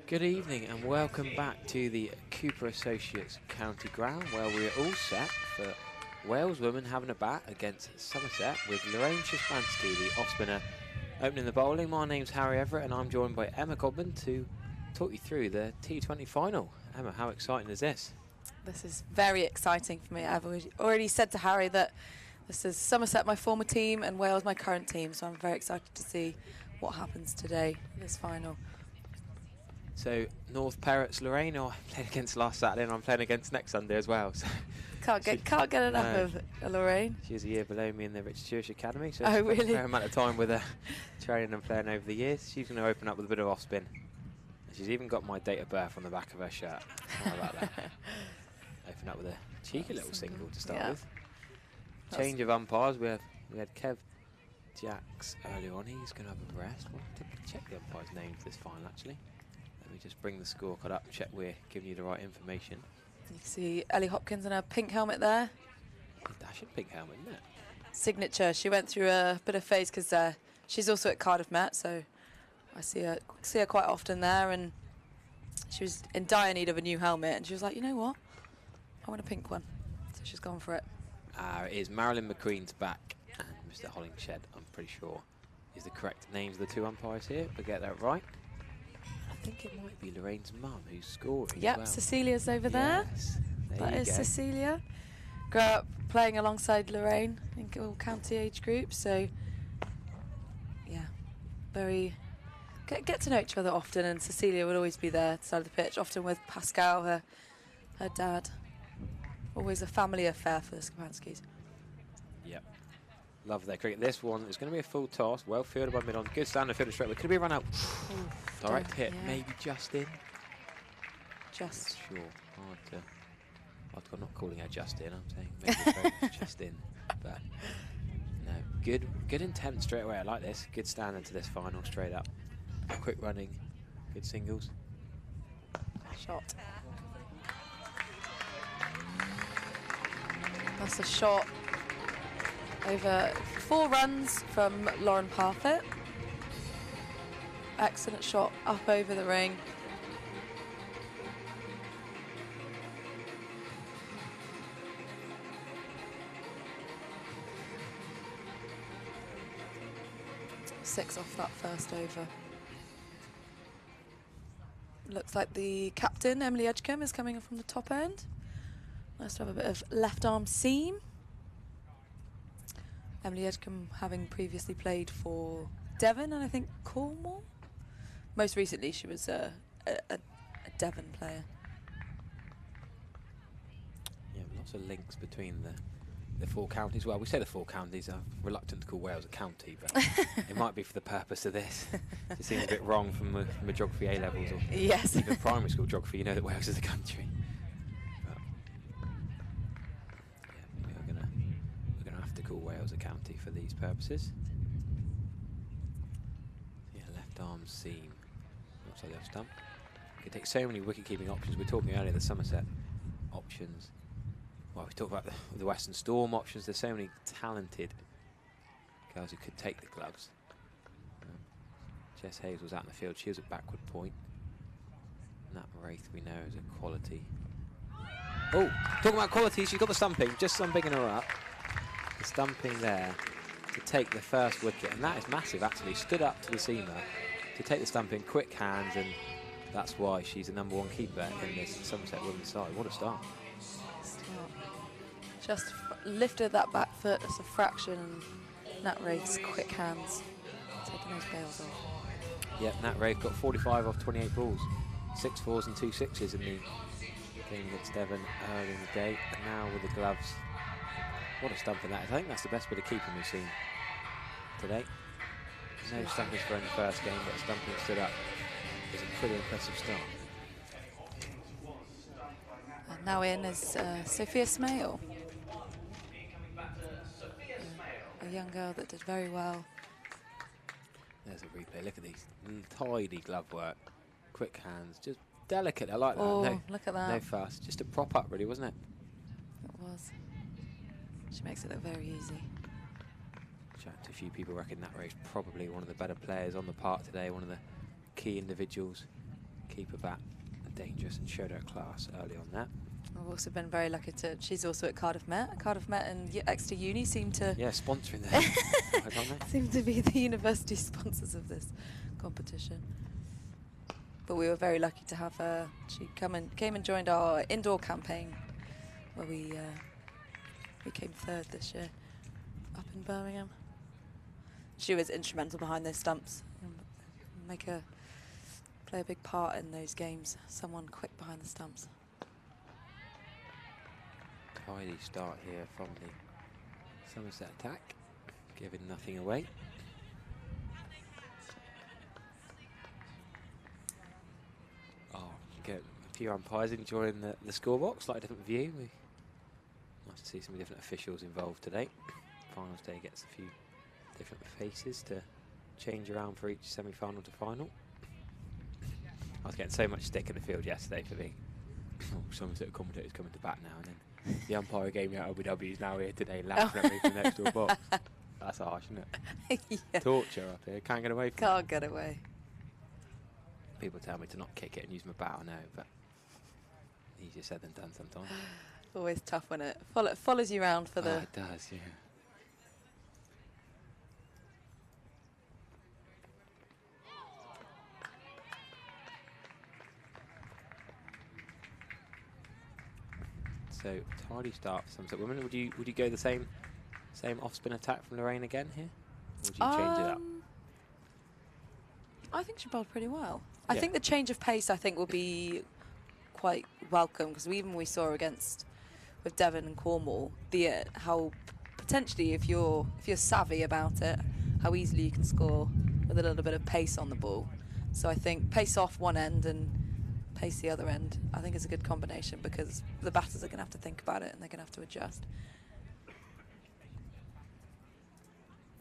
Good evening and welcome back to the Cooper Associates County Ground, where we're all set for Wales women having a bat against Somerset with Lorraine Szymanski, the off-spinner, opening the bowling. My name's Harry Everett and I'm joined by Emma Codman to talk you through the T20 final. Emma, how exciting is this? This is very exciting for me. I've already said to Harry that this is Somerset, my former team, and Wales, my current team, so I'm very excited to see what happens today in this final. So, North Parrots Lorraine, I played against last Saturday and I'm playing against next Sunday as well. So can't get enough of Lorraine. She's a year below me in the Richard Jewish Academy, so oh, really? a fair amount of time with her training and playing over the years. She's going to open up with a bit of off-spin. And she's even got my date of birth on the back of her shirt. How about that? Open up with a cheeky little single to start with. Change of umpires. We had Kev Jacks earlier on. He's going to have a rest. We'll have to check the umpire's name for this final, actually. Let me just bring the scorecard up, check we're giving you the right information. You can see Ellie Hopkins in her pink helmet there. A dashing pink helmet, isn't it? Signature. She went through a bit of phase because she's also at Cardiff Met, so I see her quite often there, and she was in dire need of a new helmet, and she was like, you know what? I want a pink one. So she's gone for it. It is Marilyn McQueen's back, and Mr. Hollingshed, I'm pretty sure, is the correct names of the two umpires here, if I get that right. I think it might be Lorraine's mum who's scoring. Yep, as well. Cecilia's over there. That is Cecilia. Grew up playing alongside Lorraine in all county age groups, so yeah, very get to know each other often. And Cecilia would always be there at the side of the pitch, often with Pascal, her dad. Always a family affair for the Szymanskis. Yep. Love their cricket. This one is going to be a full toss. Well fielded by mid-on. Good standard fielder straight away. Could it be a run out? Direct hit. Yeah. Maybe just in. Just. Not sure. I'm not calling her just in. I'm saying maybe just in. But no. Good intent straight away. I like this. Good standard to this final straight up. Quick running. Good singles. Shot. That's a shot over 4 runs from Lauren Parfitt. Excellent shot up over the ring. Six off that first over. Looks like the captain, Emily Edgecombe, is coming in from the top end. Nice to have a bit of left arm seam. Emily Edgecombe having previously played for Devon and I think Cornwall. Most recently she was a Devon player. Yeah, lots of links between the 4 counties. Well, we say the 4 counties. I'm reluctant to call Wales a county, but it might be for the purpose of this. It seems a bit wrong from my geography A levels or yes. even primary school geography. You know that Wales is a country. Call Wales a county for these purposes. Yeah, left arm seam. Looks like left stump. You can take so many wicket-keeping options. We were talking earlier the Somerset options. Well, we talked about the Western Storm options. There's so many talented girls who could take the gloves. Jess Hayes was out in the field. She was at backward point. Nat Wraith we know is a quality. Oh, talking about quality, she's got the stumping. Just stumping her up. The stumping there to take the first wicket, and that is massive actually. Stood up to the seamer to take the stumping, quick hands, and that's why she's the #1 keeper in this Somerset women's side. What a start. Just lifted that back foot as a fraction, and Nat Wraith's quick hands taking those bails off. Yep, Nat Wraith got 45 off 28 balls, 6 4s and 2 6s in the game against Devon early in the day, and now with the gloves. What a stumping that is. I think that's the best bit of keeping we've seen today. No stumping for in the first game, but stumping stood up is a pretty impressive start. And now in is Sophia Smale. A young girl that did very well. There's a replay. Look at these tidy glove work. Quick hands, just delicate. I like that. Oh, no, look at that. No fuss. Just a prop up, really, wasn't it? It was. She makes it look very easy. Chat to a few people reckon that race probably one of the better players on the park today, one of the key individuals keep her bat dangerous and showed her class early on that. I've also been very lucky to. She's also at Cardiff Met. Cardiff Met and Exeter Uni seem to. Yeah, sponsoring the. Seem to be the university sponsors of this competition. But we were very lucky to have her. She came and joined our indoor campaign, where we came third this year, up in Birmingham. She was instrumental behind those stumps. Play a big part in those games. Someone quick behind the stumps. Tidy start here from the Somerset attack, giving nothing away. Oh, get a few umpires enjoying the scorebox, like a different view. Nice to see some different officials involved today. Finals day gets a few different faces to change around for each semi-final to final. I was getting so much stick in the field yesterday for being Somerset commentators coming to bat now, and then the umpire gave me out OBW is now here today, laughing at me from next door box. That's harsh, isn't it? Yeah. Torture up here. Can't get away from Can't get away. People tell me to not kick it and use my bat, I know, but easier said than done sometimes. Always tough when it follows you around for the. It does, yeah. So tidy start for Somerset women. Would you go the same off spin attack from Lorraine again here? Or would you change it up? I think she bowled pretty well. Yeah. I think the change of pace will be quite welcome, because we saw with Devon and Cornwall how potentially if you're savvy about it, how easily you can score with a little bit of pace on the ball. So I think pace off one end and pace the other end, I think is a good combination, because the batters are going to have to think about it and they're going to have to adjust.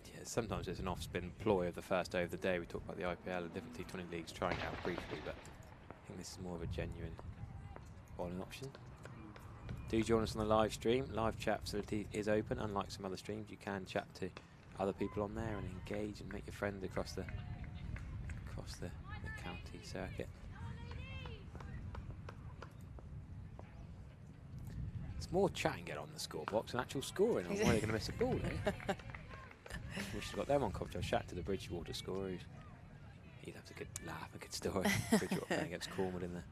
Yeah, sometimes it's an off-spin ploy of the first day of the day. We talk about the IPL and different T20 leagues trying it out briefly, but I think this is more of a genuine bowling option. Do join us on the live stream. Live chat facility is open. Unlike some other streams, you can chat to other people on there and engage and make your friends across the county circuit. It's more chatting get on the scorebox and actual scoring on where they're going to miss a ball. Eh? We should have got them on coverage. I chat to the Bridgewater scorer. He'd have a good laugh, a good story. Bridgewater playing against Cornwall in the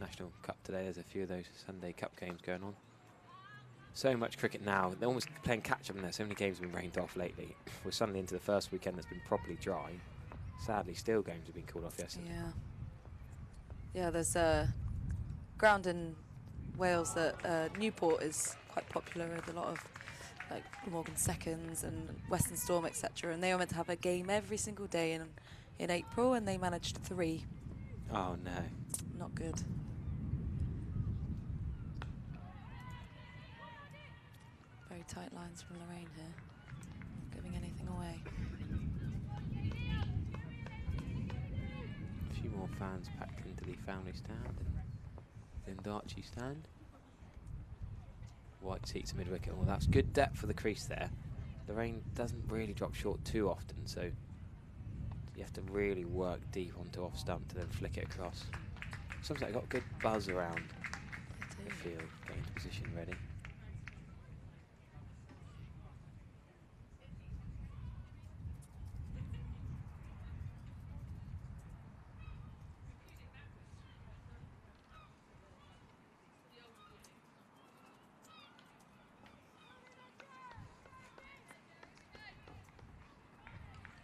National Cup today. There's a few of those Sunday Cup games going on. So much cricket now. They're almost playing catch up in there. So many games have been rained off lately. We're suddenly into the first weekend that's been properly dry. Sadly, still games have been called off yesterday. Yeah. Yeah, there's a ground in Wales that Newport is quite popular with a lot of like Morgan Seconds and Western Storm, etc. And they were meant to have a game every single day in April, and they managed 3. Oh no. Not good. Very tight lines from Lorraine here. Not giving anything away. A few more fans packed into the family stand and then Darchie stand. White seats mid wicket. Well, that's good depth for the crease there. Lorraine doesn't really drop short too often, so you have to really work deep onto off stump to then flick it across. Sometimes got good buzz around the field, getting into position ready.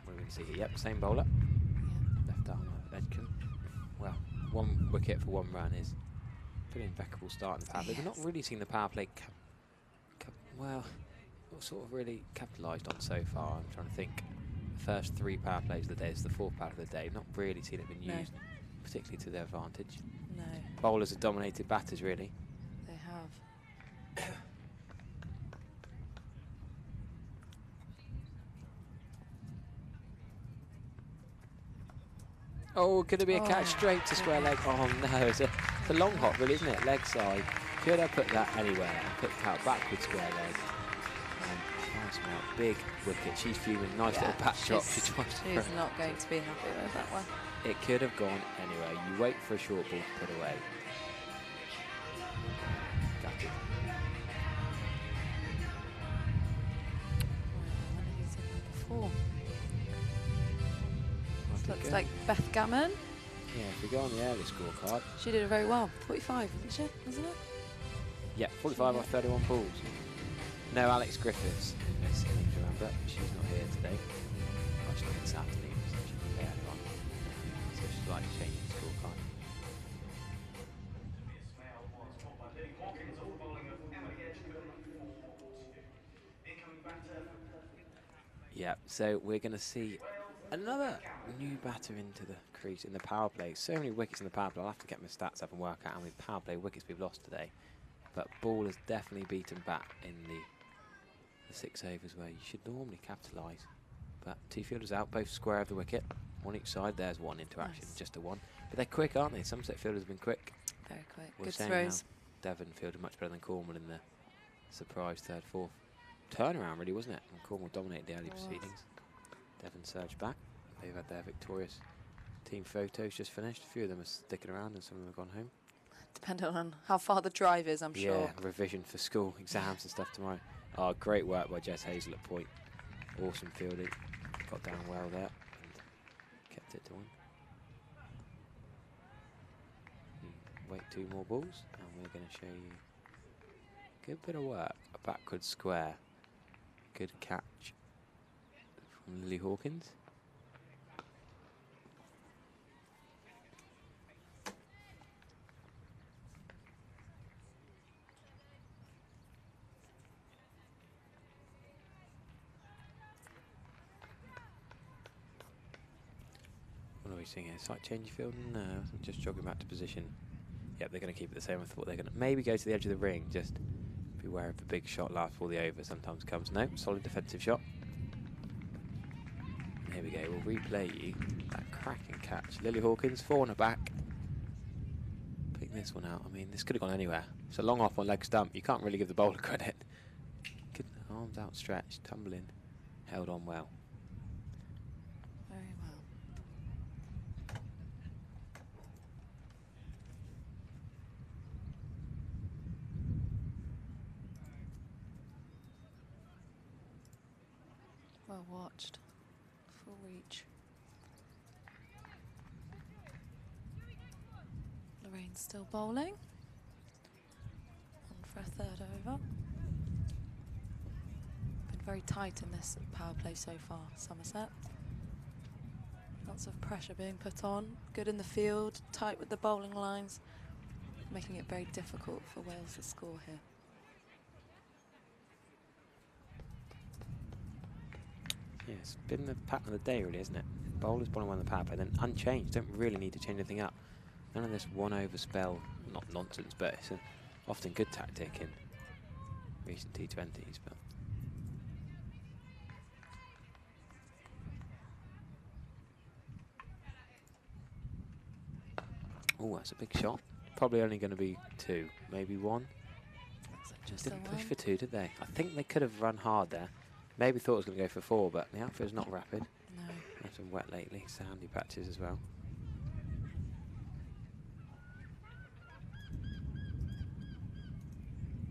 What do we see here? Yep, same bowler. Left arm of Edkin. Well, 1 wicket for 1 run is a pretty impeccable start in the power play. We've not really seen the power play well, not sort of really capitalised on so far. I'm trying to think. The first 3 power plays of the day is the 4th power of the day. Not really seen it been used, particularly to their advantage. No. Bowlers have dominated batters, really. They have. Oh, could it be a catch straight to square leg? Oh no, it's a long hop, really, isn't it? Leg side. Could I put that anywhere and put out backward square leg? And nice out, big wicket. She's fuming. Nice little pat chop. She's not going to be happy with that one. It could have gone anywhere. You wait for a short ball to put away. Gutted. Before. Looks like Beth Gammon. Yeah, if we go on the early scorecard. She did it very well. 45, didn't she? Wasn't it? Yeah, 45 off 31 balls. No Alex Griffiths in this innings, remember. She's not here today. Well, she's not in this afternoon, so she'll be there on. So she's like changing the scorecard. Yeah, so we're going to see another new batter into the crease in the power play. So many wickets in the power play. I'll have to get my stats up and work out how many power play wickets we've lost today. But ball has definitely beaten back in the 6 overs where you should normally capitalise. But two fielders out, both square of the wicket. One each side. There's one interaction, nice. Just a one. But they're quick, aren't they? Somerset fielders have been quick. Very quick. We're good throws. Devon fielded much better than Cornwall in the surprise third, fourth turnaround, really, wasn't it? And Cornwall dominated the early proceedings. Devon surged back. They've had their victorious team photos just finished. A few of them are sticking around and some of them have gone home. Depending on how far the drive is, I'm sure. Yeah, revision for school, exams and stuff tomorrow. Oh, great work by Jess Hazel at point. Awesome fielding. Got down well there and kept it to one. Wait 2 more balls and we're going to show you a good bit of work. A backward square. Good catch from Lily Hawkins. What are we seeing here? Slight change of field? No, I'm just jogging back to position. Yep, they're going to keep it the same. I thought they're going to maybe go to the edge of the ring. Just beware of the big shot last before the over sometimes comes. No, solid defensive shot. Here we go. We'll replay you that cracking catch. Lily Hawkins, 4 on her back. Pick this one out. I mean, this could have gone anywhere. It's a long off on leg stump. You can't really give the bowler credit. Good arms outstretched, tumbling, held on well. Well watched. Full reach. Lorraine's still bowling. On for a third over. Been very tight in this power play so far, Somerset. Lots of pressure being put on. Good in the field, tight with the bowling lines. Making it very difficult for Wales to score here. Yeah, it's been the pattern of the day, really, isn't it? Bowlers bowling on the power play, then unchanged. Don't really need to change anything up. None of this one-over spell, not nonsense, but it's often good tactic in recent T20s. But oh, that's a big shot. Probably only going to be 2, maybe 1. Just didn't push for 2, did they? I think they could have run hard there. Maybe thought it was going to go for 4, but the outfield's not rapid. No. It's been wet lately, sandy patches as well.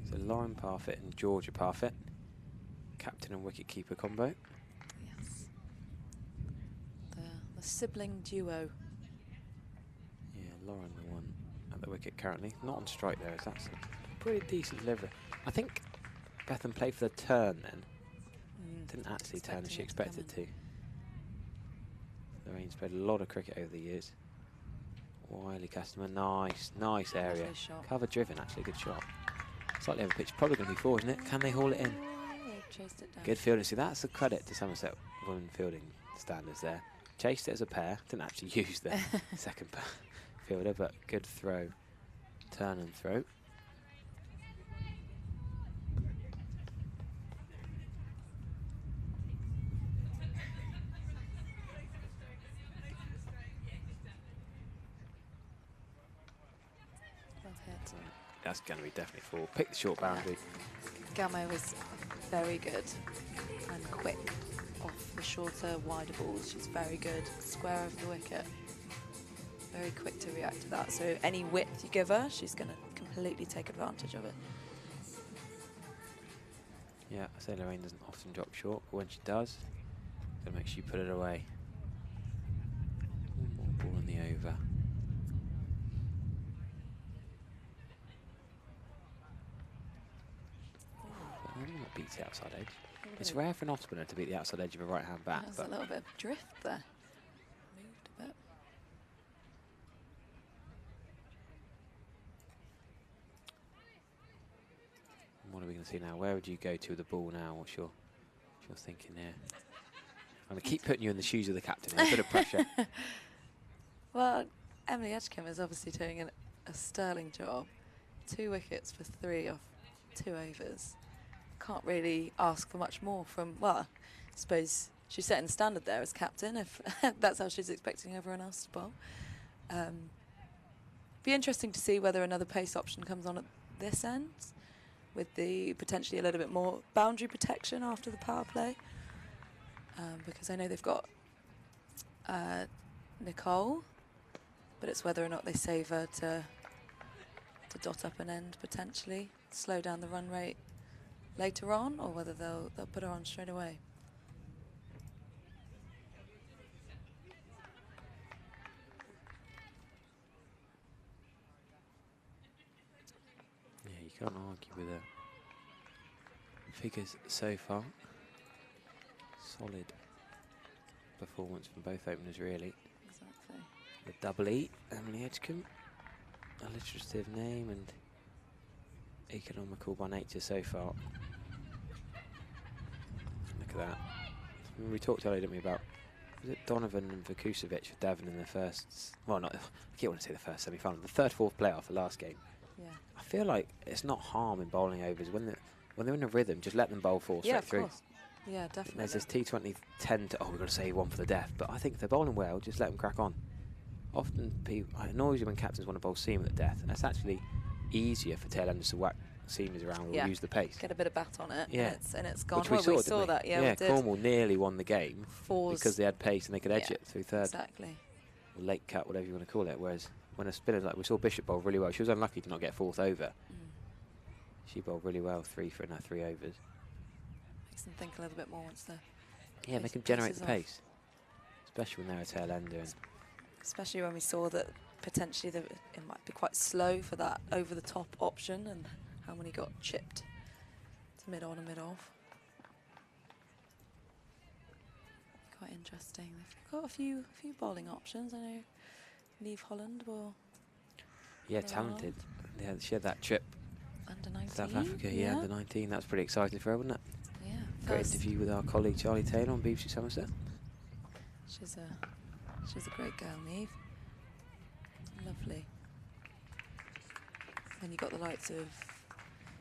So Lauren Parfitt and Georgia Parfitt, captain and wicket-keeper combo. Yes. The sibling duo. Yeah, Lauren the one at the wicket currently. Not on strike there, so that's a pretty decent delivery. I think Bethan played for the turn then. Didn't actually turn as she expected to. Lorraine's played a lot of cricket over the years. Wily customer, nice area. Cover driven, actually, good shot. Slightly over pitch, probably going to be 4, isn't it? Can they haul it in? Chased it down. Good fielding. See, that's a credit to Somerset women fielding standards there. Chased it as a pair, didn't actually use the second fielder, but good throw. Turn and throw. That's going to be definitely 4. Pick the short boundary. Gamo was very good and quick off the shorter, wider balls. She's very good. Square of the wicket. very quick to react to that. So any width you give her, she's going to completely take advantage of it. Yeah, I say Lorraine doesn't often drop short, but when she does, gotta make sure you put it away. One more ball in the over. I don't know what beats the outside edge. It's rare for an off-spinner to beat the outside edge of a right-hand bat. There's a little bit of drift there. Moved a bit. What are we going to see now? Where would you go to with the ball now? What's your thinking here? I'm going to keep putting you in the shoes of the captain. A bit of pressure. Well, Emily Edgecombe is obviously doing a sterling job. 2 wickets for 3 off 2 overs. Can't really ask for much more from, well, I suppose she's setting the standard there as captain, if that's how she's expecting everyone else to bowl. Be interesting to see whether another pace option comes on at this end, with the potentially a little bit more boundary protection after the power play. Because I know they've got Nicole, but it's whether or not they save her to dot up an end potentially, slow down the run rate later on, or whether they'll put her on straight away. Yeah, you can't argue with the figures so far. Solid performance from both openers, really. Exactly. The double E, Emily Edgecombe, alliterative name and economical by nature so far. Look at that. I mean, we talked earlier, didn't we, about, was it Donovan and Vukucevic for Devon in the first, well, not, I keep wanting to say the first semi-final, the third, fourth playoff, the last game. Yeah. I feel like it's not harm in bowling overs. When they're in a rhythm, just let them bowl 4 straight through. Course. Yeah, definitely. There's this T20 tend to, we've got to save one for the death, but I think if they're bowling well, just let them crack on. Often it annoys you when captains want to bowl seam at the death. That's actually easier for tailenders to whack seamers around or use the pace. Get a bit of bat on it, yeah, and it's gone. Which we saw that, yeah, yeah, we did. Cornwall nearly won the game because they had pace and they could edge it through third. Exactly. Or late cut, whatever you want to call it. Whereas when a spinner, like we saw Bishop bowl really well, she was unlucky to not get 4th over. She bowled really well, 3 for now, 3 overs. Makes them think a little bit more once the they can generate the pace, especially when they're a tail ender. And especially when we saw that potentially it might be quite slow for that over the top option, and how many got chipped to mid on and mid off. Quite interesting. They've got a few bowling options. I know Neve Holland will. Yeah, talented. Yeah, she had that trip. Under 19. South Africa, yeah, under 19. That's pretty exciting for her, wasn't it? Yeah. Great interview with our colleague Charlie Taylor on BBC Somerset. She's a great girl, Neve. Lovely. Then you got the likes of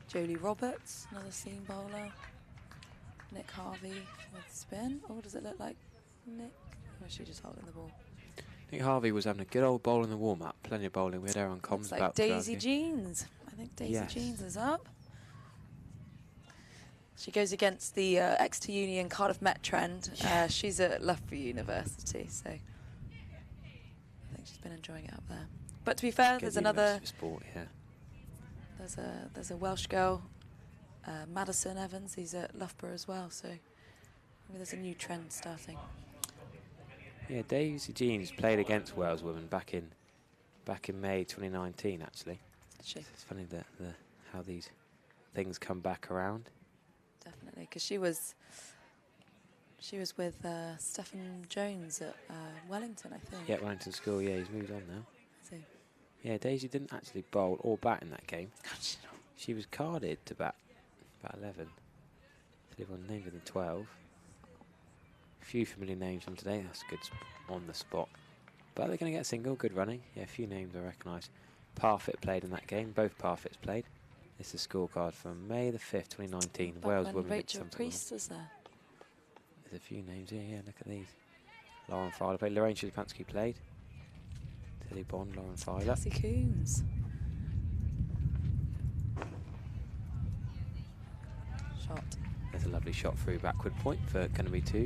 Jolie Roberts, another seam bowler. Nick Harvey with spin. Oh, does it look like Nick? Or is she just holding the ball? Nick Harvey was having a good old bowl in the warm-up. Plenty of bowling. We had her on comms like about Daisy Jeans. I think Daisy Jeans is up. She goes against the Exeter Union Cardiff Met trend. She's at Loughborough University, so I think she's been enjoying it up there. But to be fair, there's another sport, yeah. There's a Welsh girl, Madison Evans. He's at Loughborough as well, so maybe there's a new trend starting. Yeah, Daisy Jeans played against Wales women back in May 2019. Actually, it's funny that how these things come back around. Definitely, because she was with Stephen Jones at Wellington, I think. Yeah, Wellington School. Yeah, he's moved on now. So. Yeah, Daisy didn't actually bowl or bat in that game. She was carded to bat about 11. Everyone named within 12. A few familiar names from today. That's good on the spot. But they're going to get a single. Good running. Yeah, a few names I recognise. Parfitt played in that game. Both Parfitts played. This is a scorecard from May the 5th, 2019. Back Wales when women. Rachel Priest was there. There's a few names here. Yeah, look at these. Lauren Filer played. Lorraine Szymanski played. Tilly Bond, Lauren Filer. Cassie Coombs. Shot. There's a lovely shot through backward point for Canterbury 2.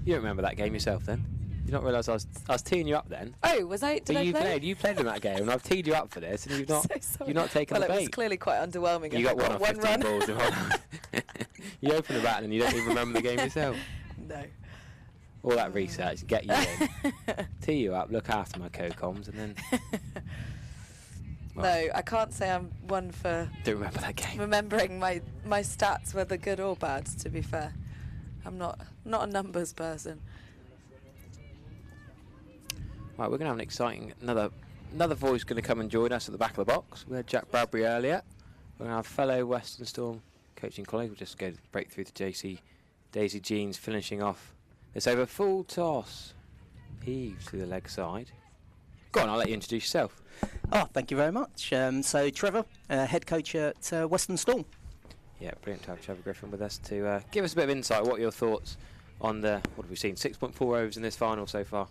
You don't remember that game yourself then? You not realise I was teeing you up then? Oh, was I? Did I play? You played in that game, and I've teed you up for this, and you've not taken the bait. Well, it was clearly quite underwhelming. You got one run. Balls you open the bat and you don't even remember the game yourself. No. All that research, get you in, tee you up, look after my co-coms, and then. Well, no, I can't say I'm one for. Don't remember that game. Remembering my stats, whether good or bad. To be fair, I'm not a numbers person. Right, we're going to have an exciting another voice going to come and join us at the back of the box. We had Jack Bradbury earlier. We're going to have fellow Western Storm coaching colleague. We'll just go break through to Daisy Jeans finishing off this over. Full toss, heaves to the leg side. Go on, I'll let you introduce yourself. Oh, thank you very much. So Trevor, head coach at Western Storm. Yeah, brilliant to have Trevor Griffin with us to give us a bit of insight. What are your thoughts on what have we seen? 6.4 overs in this final so far.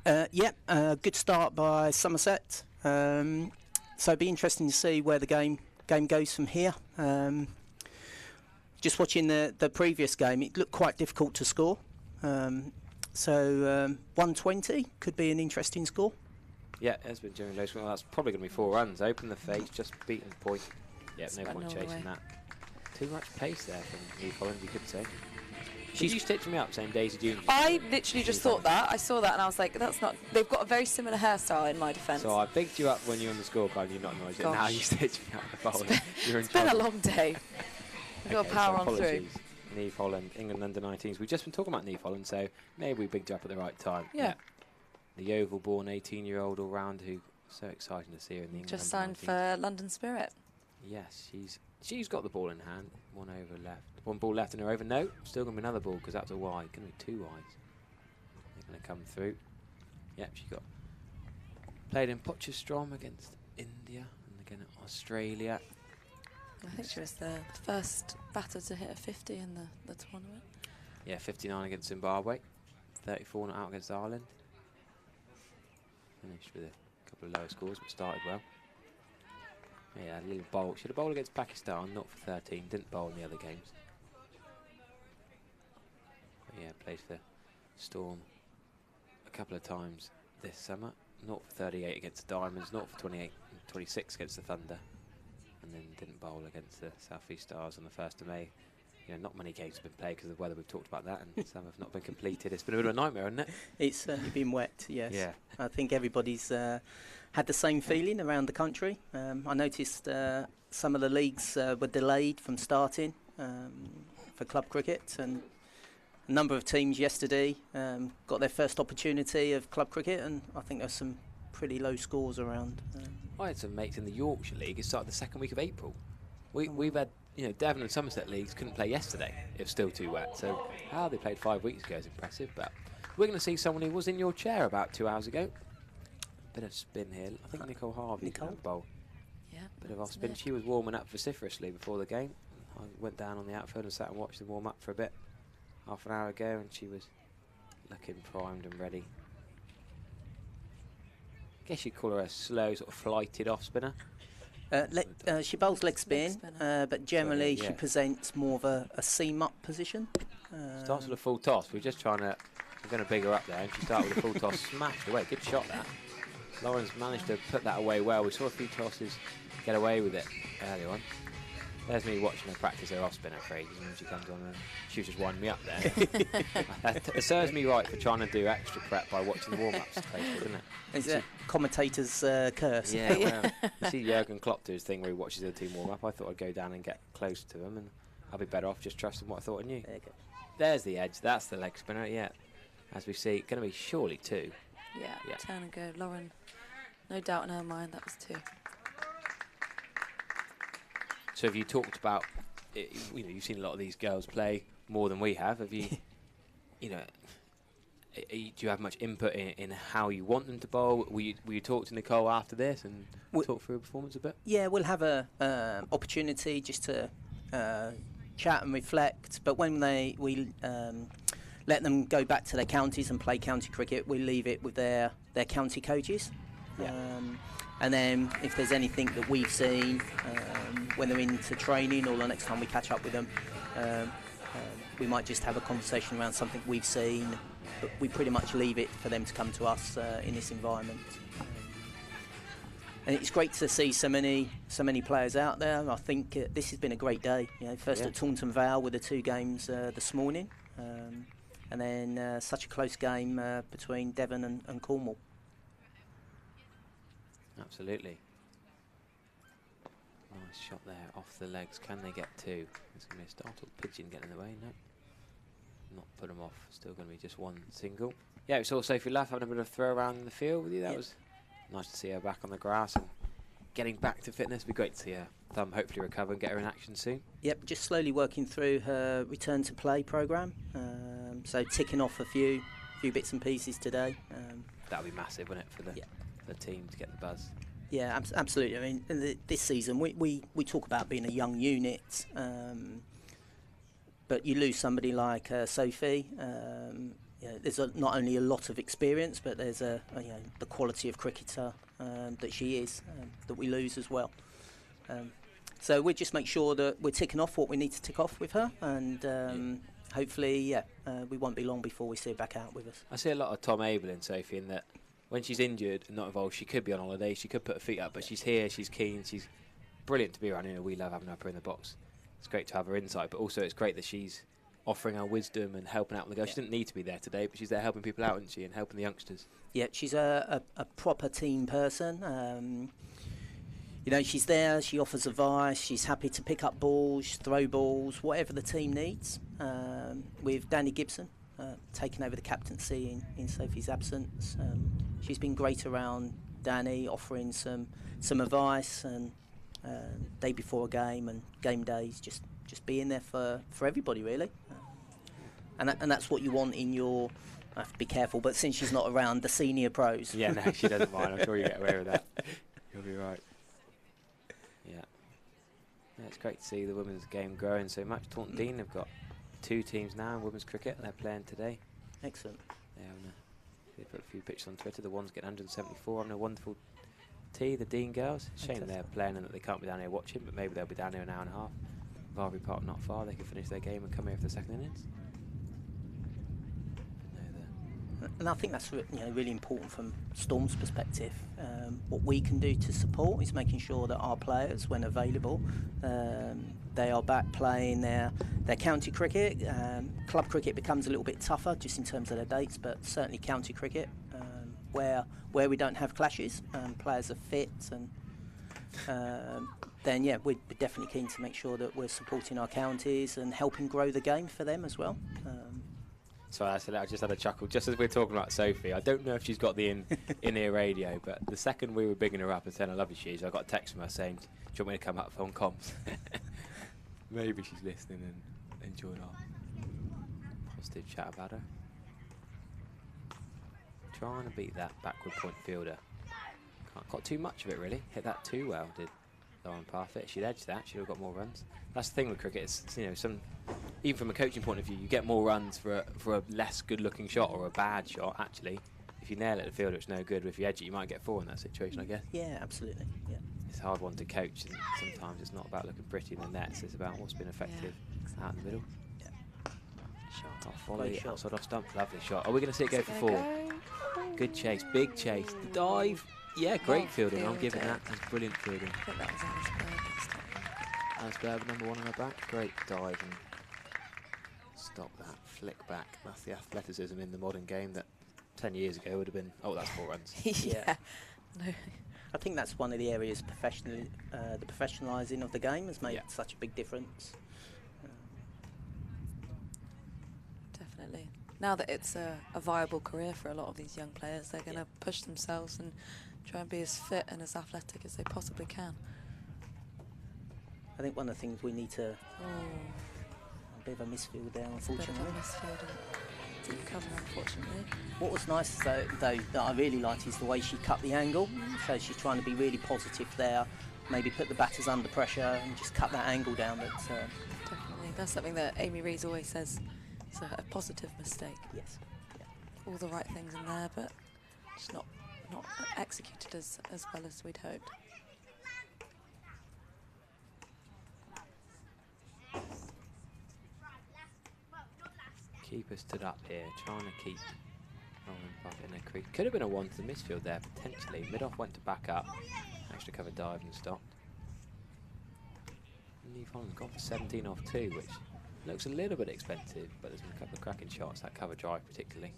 Good start by Somerset. So it'd be interesting to see where the game goes from here. Just watching the previous game, it looked quite difficult to score. 120 could be an interesting score. Yeah, it has been during those. Well, that's probably going to be 4 runs. Open the face, just beaten point. Yeah, no point chasing that. Too much pace there from New Holland, you could say. She's stitching me up saying Daisy Jeans. I literally just thought that. I saw that and I was like, that's not. They've got a very similar hairstyle in my defence. So I bigged you up when you were on the scorecard and you not acknowledged it. Now you stitch me up the bowling. It's been a long day. We've got to power on through. Neve Holland, England under-19s. We've just been talking about Neve Holland, so maybe we bigged you up at the right time. Yeah. The Oval-born 18-year-old all-round who so exciting to see her in the England just signed for London Spirit. Yes, she's got the ball in hand. One over left. One ball left in her over. No, still going to be another ball because that's a wide. Going to be 2 wides. They're going to come through. Yep, she got played in Potchefstroom against India and again at Australia. I think she was the first batter to hit a 50 in the tournament. Yeah, 59 against Zimbabwe. 34 not out against Ireland. Finished with a couple of lower scores, but started well. Yeah, a little bowl. She had a bowl against Pakistan, not for 13. Didn't bowl in the other games. But yeah, played for Storm a couple of times this summer. Not for 38 against the Diamonds, not for 26 against the Thunder. And then didn't bowl against the South East Stars on the 1st of May. You know, not many games have been played because of the weather. We've talked about that, and some have not been completed. It's been a bit of a nightmare, hasn't it? It's certainly been wet, yes. Yeah. I think everybody's had the same feeling around the country. I noticed some of the leagues were delayed from starting for club cricket, and a number of teams yesterday got their first opportunity of club cricket, and I think there's some pretty low scores around. I had some mates in the Yorkshire League. It started the 2nd week of April. We've had, Devon and Somerset leagues couldn't play yesterday. It was still too wet. So how they played 5 weeks ago is impressive. But we're going to see someone who was in your chair about 2 hours ago. Bit of spin here. I think Nicole Harvey can bowl. Yeah. Bit of off spin. She was warming up vociferously before the game. I went down on the outfield and sat and watched them warm up for a bit. Half an hour ago, and she was looking primed and ready. I guess you'd call her a slow, sort of flighted off spinner. She bowls leg spin, but generally she presents more of a seam-up position. Starts with a full toss. We're going to big her up there, and she started with a full toss, smashed away. Good shot that. Lauren's managed to put that away well. We saw a few tosses get away with it early on. There's me watching her practice her off spinner for ages, and when she comes on, she was just winding me up there. It serves me right for trying to do extra prep by watching the warm-ups, doesn't it? It's a commentator's curse. Yeah, well, I see Jurgen Klopp do his thing where he watches the team warm up. I thought I'd go down and get close to them, and I'll be better off just trusting what I thought I knew. There's the edge. That's the leg spinner. Yeah, as we see, going to be surely 2. Yeah, turn and go. Lauren, no doubt in her mind that was 2. So have you talked about, you've seen a lot of these girls play more than we have. Have you, do you have much input in how you want them to bowl? Will you talk to Nicole after this and talk through her performance a bit? Yeah, we'll have a opportunity just to chat and reflect. But when we let them go back to their counties and play county cricket, we leave it with their county coaches. Yeah. And then if there's anything that we've seen when they're into training or the next time we catch up with them, we might just have a conversation around something we've seen but we pretty much leave it for them to come to us in this environment. And it's great to see so many players out there. I think this has been a great day. You know, first at Taunton Vale with the 2 games this morning, and then such a close game between Devon and Cornwall. Absolutely. Nice shot there off the legs. Can they get 2? It's going to be a startled pigeon getting in the way. No, not put them off. Still going to be just 1 single. Yeah, we saw Sophie Luff having a bit of throw around in the field with you. That was nice to see her back on the grass and getting back to fitness. It'd be great to see her thumb hopefully recover and get her in action soon. Yep, just slowly working through her return to play programme. So ticking off a few bits and pieces today. That would be massive, wouldn't it, for the team to get the buzz? Yeah, absolutely. I mean, this season we talk about being a young unit, but you lose somebody like Sophie. There's not only a lot of experience, but there's the quality of cricketer that she is that we lose as well. So we just make sure that we're ticking off what we need to tick off with her, and hopefully, we won't be long before we see her back out with us. I see a lot of Tom Abel in Sophie in that when she's injured and not involved, she could be on holiday, she could put her feet up, but she's here, she's keen, she's brilliant to be around. You know, we love having her in the box. It's great to have her inside, but also it's great that she's offering her wisdom and helping out on the go. She didn't need to be there today, but she's there helping people out, isn't she, and helping the youngsters. Yeah, she's a proper team person. You know, she's there, she offers advice, she's happy to pick up balls, throw balls, whatever the team needs. With Danny Gibson taking over the captaincy in Sophie's absence, she's been great around Danny, offering some advice, and day before a game and game days, just being there for everybody, really. And that's what you want in your, I have to be careful, but since she's not around, the senior pros. Yeah, no, she doesn't mind. I'm sure you get away with that. You'll be right. Yeah, it's great to see the women's game growing so much. Taunton Dean have got 2 teams now in women's cricket. They're playing today. Excellent. They put a few pictures on Twitter. The one's getting 174 having a wonderful tea, the Dean girls. Shame they're playing and that they can't be down here watching, but maybe they'll be down here an hour and a half. Varbury Park not far. They can finish their game and come here for the second innings. And I think that's really important from Storm's perspective. What we can do to support is making sure that our players, when available, they are back playing their county cricket. Club cricket becomes a little bit tougher just in terms of their dates, but certainly county cricket, where we don't have clashes, players are fit, and then we're definitely keen to make sure that we're supporting our counties and helping grow the game for them as well. Sorry, I just had a chuckle. Just as we're talking about Sophie, I don't know if she's got the in-ear radio, but the second we were bigging her up and saying how lovely she is, I got a text from her saying, do you want me to come up on comms? Maybe she's listening and enjoying our positive chat about her. Trying to beat that backward point fielder. Got too much of it, really. Hit that too well, did Lauren Parfitt. She'd edged that, she'd have got more runs. That's the thing with cricket, it's even from a coaching point of view, you get more runs for a less good-looking shot or a bad shot, actually. If you nail it at the fielder, it's no good. But if you edge it, you might get 4 in that situation, I guess. Yeah, absolutely. Yeah. It's a hard one to coach, and sometimes it's not about looking pretty in the nets, it's about what's been effective out in the middle. Yeah. Shot off volley, outside off stump, lovely shot. Are we going to see it go for 4? Good chase, big chase. The dive, yeah, great fielding. I'm giving that. That's brilliant fielding. I think that was Alice Berber, number 1 on her back. Great dive and stop that, flick back. That's the athleticism in the modern game that 10 years ago would have been, oh, that's 4 runs. Yeah. No. I think that's one of the areas the professionalising of the game has made such a big difference. Definitely. Now that it's a viable career for a lot of these young players, they're going to push themselves and try and be as fit and as athletic as they possibly can. I think one of the things we need to... A bit of a misfield there, unfortunately. A bit of a misfield and deep cover, unfortunately. What was nice, though, that I really liked is the way she cut the angle. So she's trying to be really positive there, maybe put the batters under pressure and just cut that angle down. Definitely. That's something that Amy Rees always says. It's a positive mistake. Yes. Yeah. All the right things in there, but just not executed as well as we'd hoped. Keeper stood up here, trying to keep Holland Buff in a crease. Could have been a one to the midfield there, potentially. Mid-off went to back up. Extra cover dived and stopped. Neve Holland's gone for 17 off 2, which looks a little bit expensive, but there's been a couple of cracking shots, that cover drive particularly.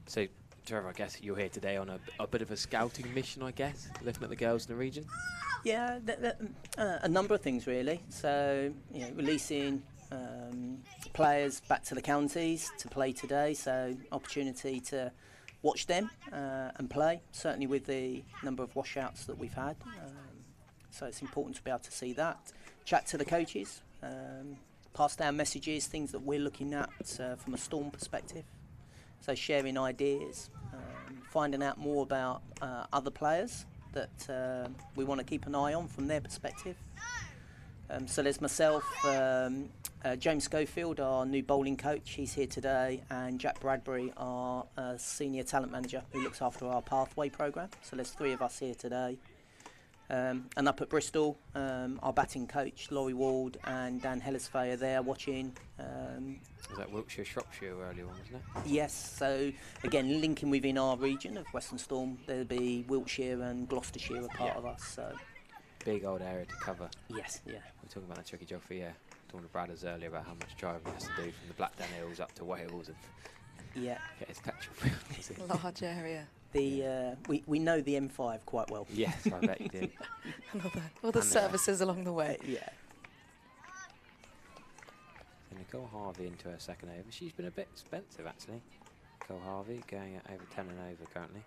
So, Trevor, I guess you're here today on a bit of a scouting mission, I guess, looking at the girls in the region. Yeah, a number of things really. So, you know, releasing players back to the counties to play today. So, opportunity to watch them and play. Certainly with the number of washouts that we've had. So it's important to be able to see that. Chat to the coaches. Pass down messages, things that we're looking at from a Storm perspective. So sharing ideas, finding out more about other players that we want to keep an eye on from their perspective. So there's myself, James Schofield, our new bowling coach, he's here today, and Jack Bradbury, our senior talent manager who looks after our pathway programme. So there's 3 of us here today. And up at Bristol, our batting coach, Laurie Ward and Dan Hellisfay are there watching. Was that Wiltshire, Shropshire earlier on, wasn't it? Yes, so again, linking within our region of Western Storm, there'll be Wiltshire and Gloucestershire a part of us. So big old area to cover. Yes, yeah. We're talking about the tricky geography, yeah. Talking to Bradders earlier about how much driving he has to do from the Blackdown Hills up to Wales and get his petrol filled. Large area. We know the M5 quite well. Yes, I bet you do. All the services along the way. Yeah. So Nicole Harvey into her second over. She's been a bit expensive actually. Nicole Harvey going at over 10 and over currently.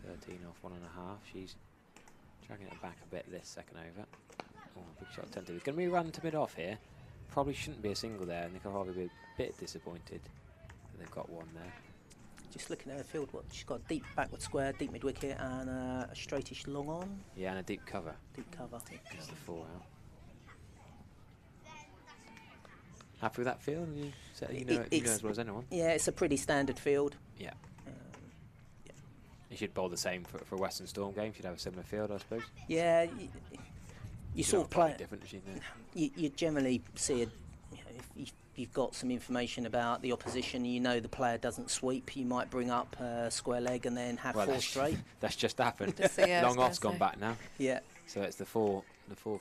13 off 1.5. She's dragging it back a bit this second over. Oh, big shot attempt. There's going to be a run to mid-off here. Probably shouldn't be a single there. Nicole Harvey will be a bit disappointed that they've got one there. Just looking at her field, she's got a deep backward square, deep mid wicket, and a straightish long on. Yeah, and a deep cover. Deep cover. That's the 4 out. Happy with that field? You know as well as anyone. Yeah, it's a pretty standard field. Yeah. You should bowl the same for a Western Storm game. You'd have a similar field, I suppose. Yeah, you sort of play different. You generally see if you've got some information about the opposition, you know the player doesn't sweep, you might bring up a square leg and then have 4 straight. That's just happened. Yeah, long off's gone back now. Yeah. So it's the four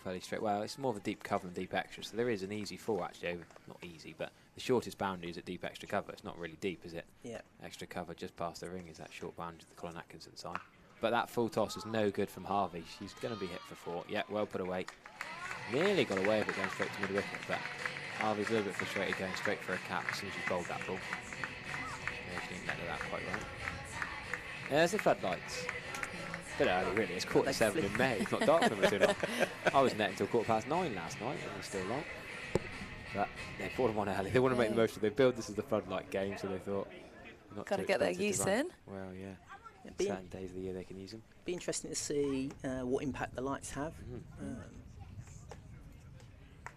fairly straight. Well, it's more of a deep cover and deep extra. So there is an easy 4 actually over, not easy, but the shortest boundary is at deep extra cover. It's not really deep, is it? Yeah. Extra cover just past the ring is that short boundary to the Colin Atkinson side. But that full toss is no good from Harvey. She's going to be hit for 4. Yeah, well put away. Nearly got away with it going straight to mid wicket, but Harvey's a little bit frustrated going straight for a cap as soon as she bowled that ball. Yeah, she didn't let that quite right. There's the floodlights. Bit early, really. It's 7:15 in May. It's not dark for me too long. I was net until 9:15 last night, and it's still long. But they bought them on early. They want to make the most of it. They build this as the floodlight game, so they thought. Got to get their use in. Well, yeah. Certain days of the year they can use them. Be interesting to see what impact the lights have.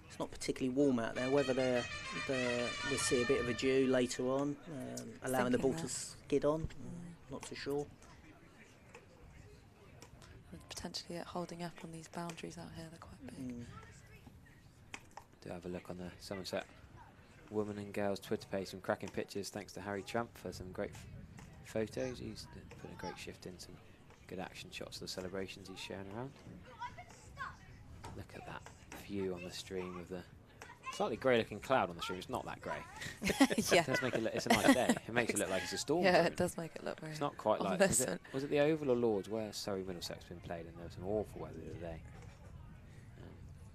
It's not particularly warm out there. Whether we'll see a bit of a dew later on, allowing the ball to skid on. Not too sure. Potentially holding up on these boundaries out here, they're quite big. Do have a look on the Somerset Women and Girls Twitter page, some cracking pictures thanks to Harry Trump for some great photos. He's put a great shift in, some good action shots of the celebrations he's sharing around. Look at that view on the stream with the slightly grey looking cloud on the stream. It's not that grey. Yeah. It does make it look, it's a nice day. It makes it look like it's a storm. Yeah, it does make it look very. It's not quite like, was it the Oval or Lords where Surrey Middlesex been played, and there was some awful weather the other day.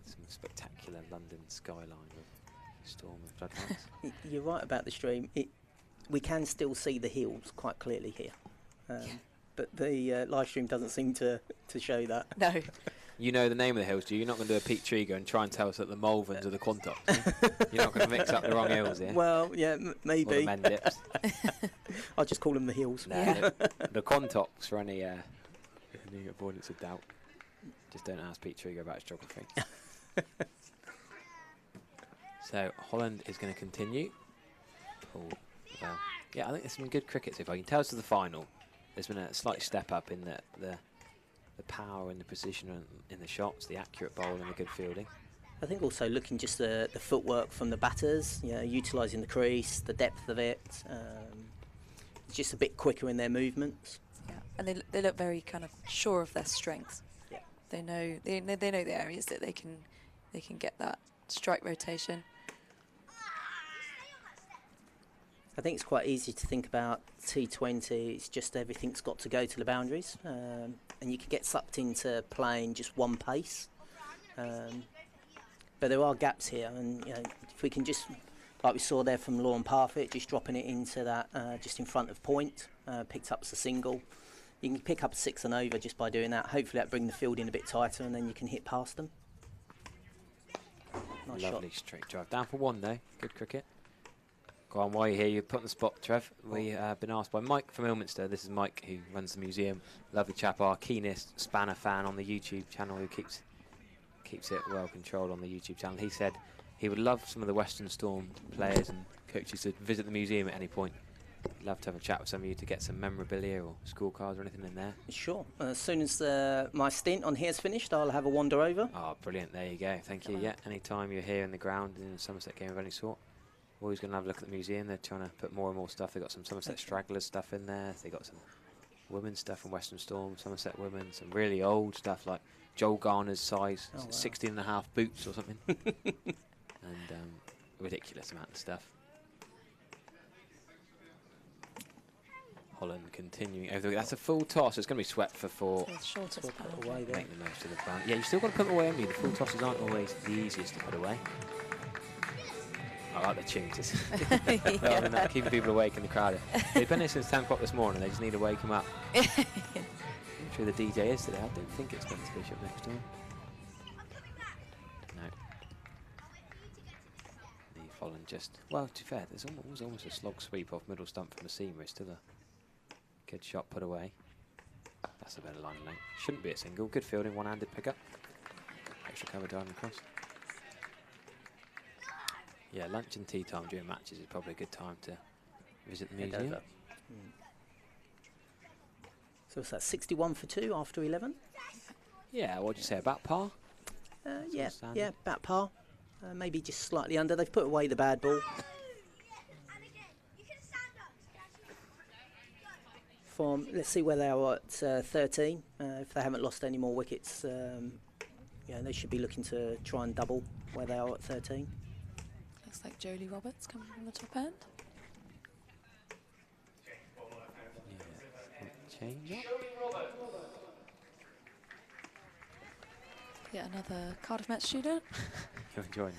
Some spectacular London skyline with storm and floodlights. You're right about the stream. We can still see the hills quite clearly here. But the live stream doesn't seem to show that. No. You know the name of the hills, do you? You're not going to do a Pete Trigger and try and tell us that the Malverns are the Quantocks. You're not going to mix up the wrong hills here. Well, yeah, maybe. Or the Mendips. I'll just call them the hills. No, yeah. The Quantocks, for any avoidance of doubt. Just don't ask Pete Trigger about his geography. So Holland is going to continue. Oh, well, yeah, I think there's some good cricket so far. You can tell us to the final. There's been a slight step up in the the power and the precision in the shots, the accurate bowling and the good fielding. I think also looking just the footwork from the batters, utilising the crease, the depth of it. It's just a bit quicker in their movements. Yeah, and they look very kind of sure of their strengths. Yeah. They know the areas that they can get that strike rotation. I think it's quite easy to think about T20. It's just everything's got to go to the boundaries, and you can get sucked into playing just one pace. But there are gaps here, and if we can just, like we saw there from Lauren Parfitt, just dropping it into that just in front of point, picked up as a single. You can pick up a 6 and over just by doing that. Hopefully that bring the field in a bit tighter, and then you can hit past them. Nice Lovely shot. straight drive. Down for 1 though. Good cricket. Go on, while you're here, you're put on the spot, Trev. We have been asked by Mike from Ilminster. This is Mike who runs the museum. Lovely chap, our keenest Spanner fan on the YouTube channel, who keeps it well controlled on the YouTube channel. He said he would love some of the Western Storm players and coaches to visit the museum at any point. He'd love to have a chat with some of you to get some memorabilia or scorecards or anything in there. Sure. As soon as my stint on here's finished, I'll have a wander over. Oh, brilliant. There you go. Thank you. Yeah, any time you're here in the ground in a Somerset game of any sort, always going to have a look at the museum. They're trying to put more and more stuff. They've got some Somerset Stragglers stuff in there. They've got some women's stuff from Western Storm, Somerset women, some really old stuff like Joel Garner's size, 16.5 boots or something. And ridiculous amount of stuff. Holland continuing over the, that's a full toss. It's going to be swept for 4. So shortest Away there. Make the most of the bounce. Yeah, you still got to put them away, haven't you? The full tosses aren't always the easiest to put away. I like the tunes. Rather than that, keeping people awake in the crowd. They've been here since 10 o'clock this morning. They just need to wake them up. I'm sure the DJ is today. I don't think it's meant to be shut next door. No. Leave Holland just, well, to be fair, there's almost a slog sweep off middle stump from the seamer. It's still a good shot put away. That's a better line length. Shouldn't be a single. Good fielding, one-handed pickup. Extra cover diving across. Yeah, lunch and tea time during matches is probably a good time to visit the museum. So it's that 61 for 2 after 11? Yeah, what do you say, about par? Yeah, about par. Maybe just slightly under. They've put away the bad ball. Let's see where they are at 13. If they haven't lost any more wickets, they should be looking to try and double where they are at 13. Looks like Jolie Roberts coming from the top end. Yeah. Change up. Yeah, another Cardiff Met student. You're enjoying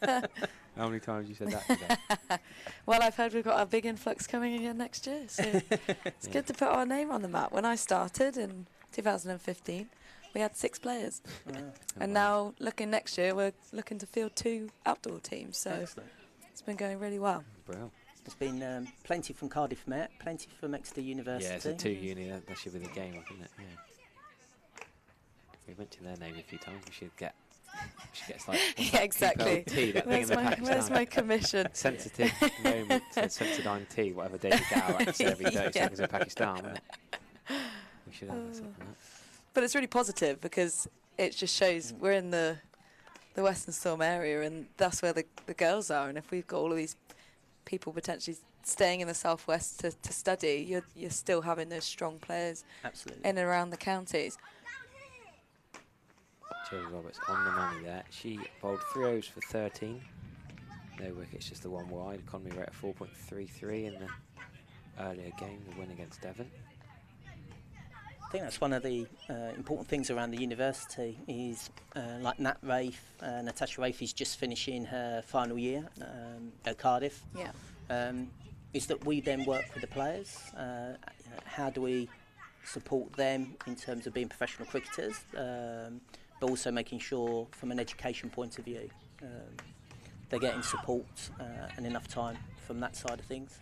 that. How many times have you said that today? Well, I've heard we've got a big influx coming again next year, so it's good to put our name on the map. When I started in 2015, we had 6 players. And now, looking next year, we're looking to field 2 outdoor teams, so Excellent. It's been going really well. Brilliant. There's been plenty from Cardiff Met, plenty from Exeter University. Yeah, it's a 2 uni. That should be the game, isn't it? Yeah. We mentioned their name a few times. We should get like yeah, exactly. Tea, that thing in the where's my commission? Sensitive moment to Sensodyne tea, whatever David Gower had to say every day. So it's in Pakistan, wasn't it? We should have something like that. But it's really positive because it just shows we're in the Western Storm area, and that's where the girls are. And if we've got all of these people potentially staying in the southwest to study, you're still having those strong players Absolutely. in and around the counties. Jolie Roberts on the money there. She bowled 3 overs for 13. No wickets, just the 1 wide. Economy rate of 4.33 in the earlier game, the win against Devon. I think that's one of the important things around the university is like Natasha Rafe is just finishing her final year at Cardiff. Yeah. Is that we then work with the players. How do we support them in terms of being professional cricketers, but also making sure from an education point of view they're getting support and enough time from that side of things.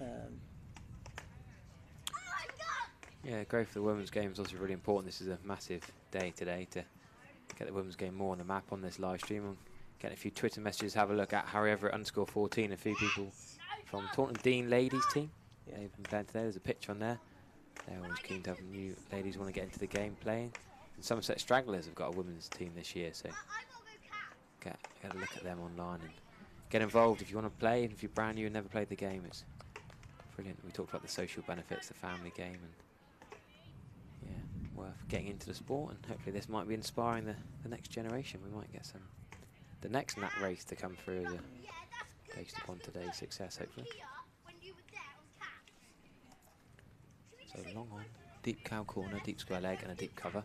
Yeah, growth of the women's game is also really important. This is a massive day today to get the women's game more on the map on this live stream. I'm getting a few Twitter messages. Have a look at Harry Everett _14. A few people from Taunton Dean ladies team. They've been playing today. There's a picture on there. They're always keen to have new ladies who want to get into the game playing. And Somerset Stragglers have got a women's team this year, so get a look at them online and get involved if you want to play. And if you're brand new and never played the game, it's brilliant. We talked about the social benefits, the family game, and yeah, worth getting into the sport. And hopefully this might be inspiring the next generation. We might get the next nat race to come through based upon today's success, hopefully. So long on, deep cow corner, deep square leg, and a deep cover.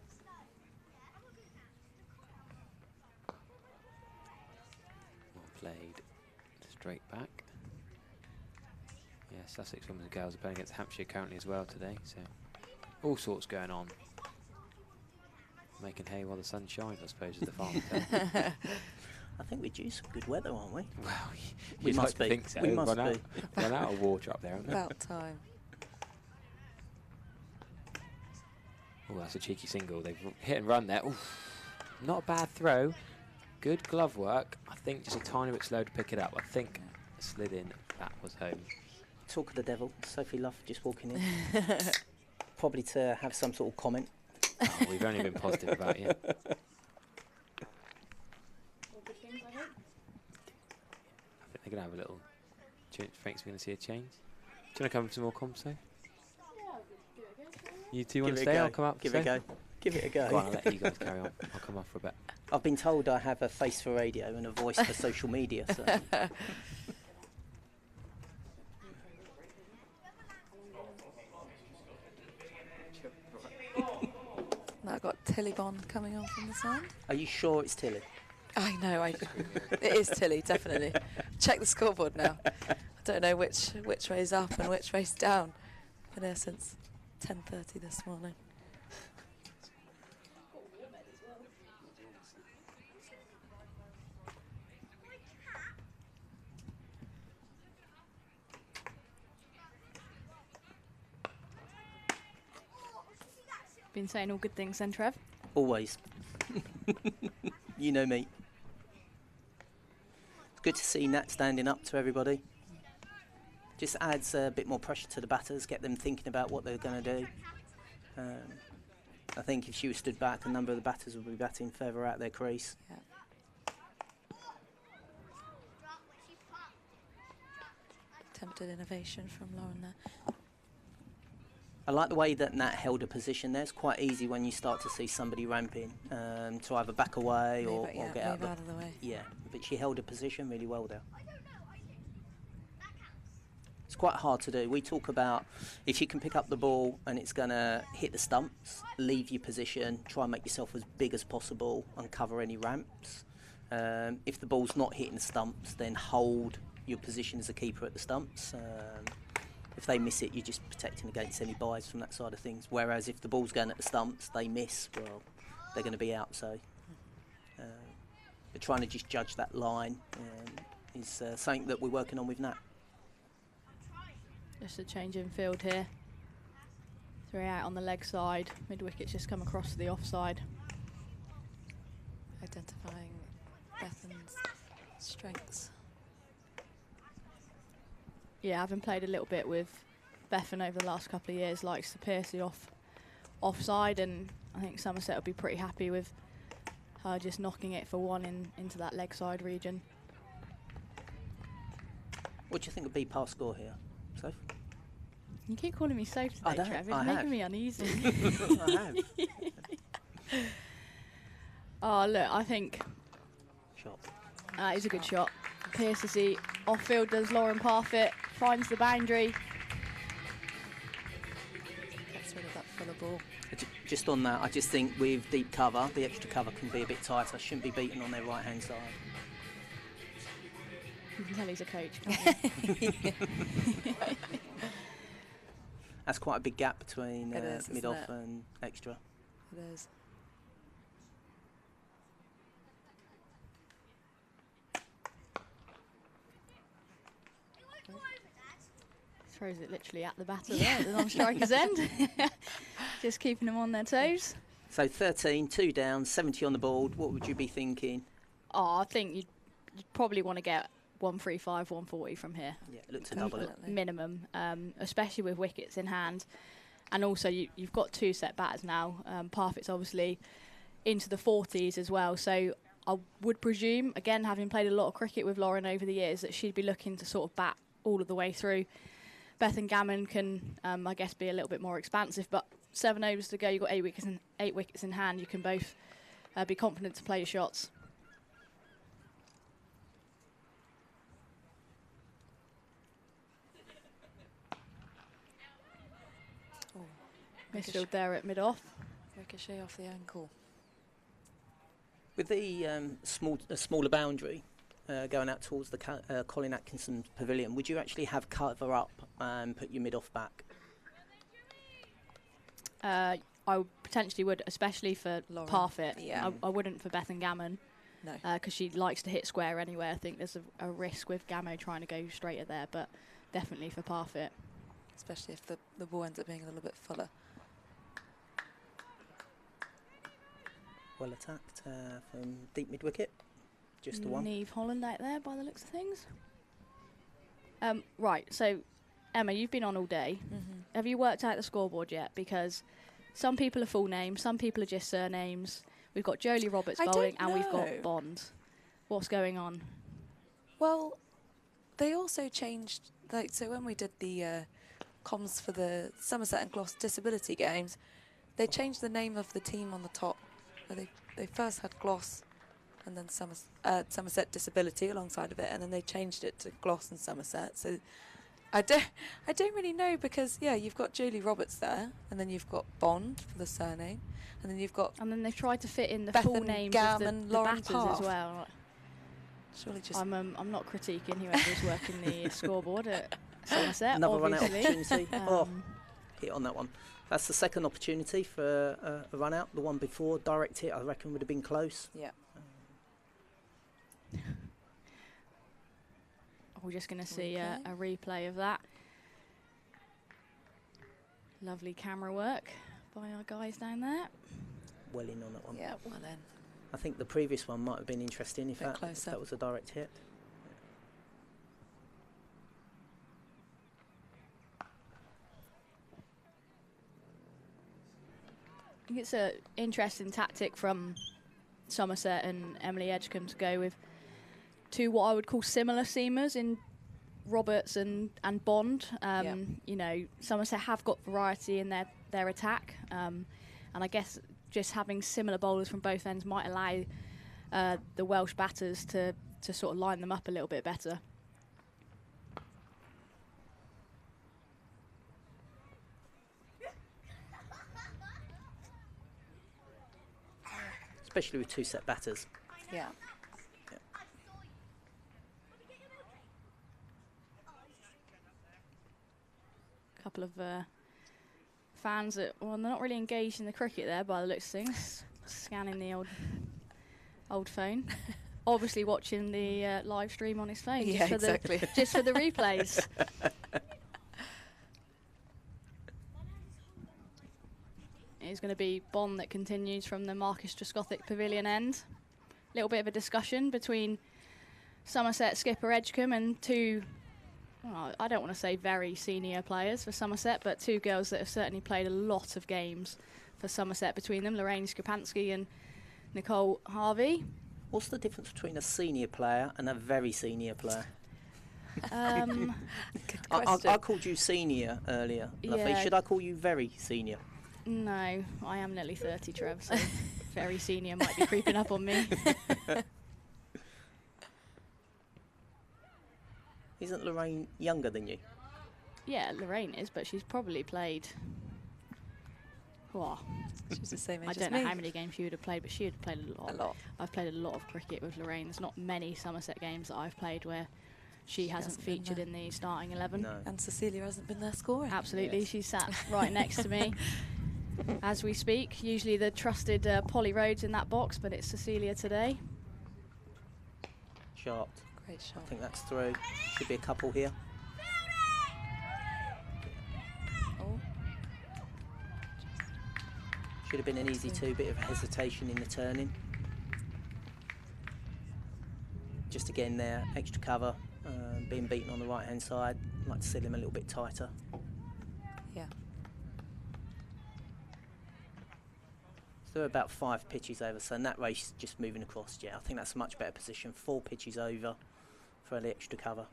Well played, straight back. Yeah, Sussex women's and girls are playing against Hampshire currently as well today, so all sorts going on. Making hay while the sun shines, I suppose, is the farmer term. I think we're due some good weather, aren't we? Well, we must be. Think so. We must be. Run out of water up there, haven't we? About time. Oh, that's a cheeky single. They've hit and run there. Oof. Not a bad throw. Good glove work. I think just a tiny bit slow to pick it up. I think slid in. That was home. Talk of the devil. Sophie Luff just walking in. Probably to have some sort of comment. Oh, we've only been positive about you. I think they're going to have a little change. Frank's going to see a change. Do you want to come with some more comps, though? You two want to stay? I'll come up. Give it a go. Give it a go. Go on, I'll let you guys carry on. I'll come off for a bit. I've been told I have a face for radio and a voice for social media. So. Now I've got Tilly Bond coming on from the side. Are you sure it's Tilly? I know, it is Tilly, definitely. Check the scoreboard now. I don't know which way's up and which way's down. Been here since 10:30 this morning. Been saying all good things then, Trev? Always. You know me. It's good to see Nat standing up to everybody. Just adds a bit more pressure to the batters, get them thinking about what they're going to do. I think if she was stood back, a number of the batters would be batting further out their crease. Yeah. Attempted innovation from Lauren there. I like the way that Nat held a position there. It's quite easy when you start to see somebody ramping to either back away or get out of the way. Yeah, but she held a position really well there. It's quite hard to do. We talk about if you can pick up the ball and it's going to hit the stumps, leave your position, try and make yourself as big as possible and cover any ramps. If the ball's not hitting the stumps, then hold your position as a keeper at the stumps. If they miss it, you're just protecting against any buys from that side of things. Whereas if the ball's going at the stumps, they miss, well, they're going to be out. So but trying to just judge that line is something that we're working on with Nat. Just a change in field here. 3 out on the leg side. Mid-wicket's just come across to the offside. Identifying Bethan's strengths. Yeah, having played a little bit with Bethan over the last couple of years, likes to pierce the offside, and I think Somerset will be pretty happy with her just knocking it for one into that leg side region. What do you think would be past score here, Soph? You keep calling me Soph today, Trev. It's making me uneasy. I have. Oh, look, I think Shot. That is a good shot. Pierces the off-field, does Lauren Parfitt, finds the boundary. Gets rid of that fuller ball. Just on that, I just think with deep cover, the extra cover can be a bit tighter. Shouldn't be beaten on their right-hand side. You can tell he's a coach, can't you? That's quite a big gap between is, mid-off and extra. It is. Throws it literally at the batter there at the non-striker's end. Just keeping them on their toes. So 13, 2 down, 70 on the board. What would you be thinking? Oh, I think you'd probably want to get 135, 140 from here. Yeah, look to double it. Minimum, especially with wickets in hand. And also, you've got 2 set batters now. Parfit's obviously into the 40s as well. So I would presume, again, having played a lot of cricket with Lauren over the years, that she'd be looking to sort of bat all of the way through. Beth and Gammon can, I guess, be a little bit more expansive. But 7 overs to go, you've got 8 wickets in hand. You can both be confident to play your shots. Misfield there at mid-off. Ricochet off the ankle. With the smaller boundary going out towards the Colin Atkinson pavilion, would you actually have cover up and put your mid-off back? I potentially would, especially for Lauren. Parfit. Yeah. I wouldn't for Beth and Gammon. No. Because she likes to hit square anyway. I think there's a risk with Gammo trying to go straight at there, but definitely for Parfit. Especially if the ball ends up being a little bit fuller. Well attacked from deep mid-wicket. Just the one. Neve Holland out there by the looks of things. Right, so Emma, you've been on all day. Mm-hmm. Have you worked out the scoreboard yet? Because some people are full names, some people are just surnames. We've got Jolie Roberts bowling and we've got Bond. What's going on? Well, they also changed, like, so when we did the comms for the Somerset and Gloucester disability games, they changed the name of the team on the top. They first had Gloss and then Somerset Disability alongside of it, and then they changed it to Gloss and Somerset. So I don't really know, because you've got Julie Roberts there, and then you've got Bond for the surname, and then you've got and then they've tried to fit in the Beth full and names Gam of and the Lauren batters Parf. as well. Surely just I'm not critiquing whoever's working the scoreboard at Somerset. Another obviously. run-out opportunity. Hit on that one. That's the second opportunity for a run-out. The one before, direct hit, I reckon would have been close. Yeah. We're just going to see a replay of that. Lovely camera work by our guys down there. Well in on that one. Yeah, well then. I think the previous one might have been interesting if that was a direct hit. I think it's an interesting tactic from Somerset and Emily Edgecombe to go with 2 what I would call similar seamers in Roberts and Bond. You know, Somerset have got variety in their attack, and I guess just having similar bowlers from both ends might allow the Welsh batters to sort of line them up a little bit better. Especially with 2 set batters. Yeah. A couple of fans that, well, they're not really engaged in the cricket there by the looks of things. Scanning the old phone. Obviously watching the live stream on his phone. Yeah, just for exactly. Just for the replays. It's going to be Bond that continues from the Marcus Trescothick Pavilion end. A little bit of a discussion between Somerset skipper Edgecombe and 2, well, I don't want to say very senior players for Somerset, but 2 girls that have certainly played a lot of games for Somerset between them, Lorraine Skapansky and Nicole Harvey. What's the difference between a senior player and a very senior player? Good I called you senior earlier, Lovely. Yeah. Should I call you very senior? No, I am nearly 30, Trev, so very senior might be creeping up on me. Isn't Lorraine younger than you? Yeah, Lorraine is, but she's probably played... Well, She's the same age I as don't me. know how many games she would have played, but she would have played a lot. A lot. I've played a lot of cricket with Lorraine. There's not many Somerset games that I've played where she hasn't hasn't been featured there. in the starting 11. No. And Cecilia hasn't been there scoring. Absolutely, Yes. she's sat right next to me as we speak. Usually the trusted Polly Rhodes in that box, but it's Cecilia today. Sharp. Great shot. I think that's through. Should be a couple here. Oh, Should have been an easy 2, bit of hesitation in the turning. Just again there, extra cover, being beaten on the right hand side. I'd like to seal him a little bit tighter. yeah. So they're about 5 pitches over, so in that race just moving across, yeah, I think that's a much better position. 4 pitches over for the extra cover.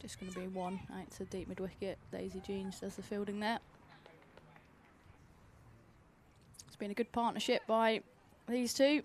Just going to be 1 out to deep mid-wicket. Daisy Jeans does the fielding there. It's been a good partnership by these two.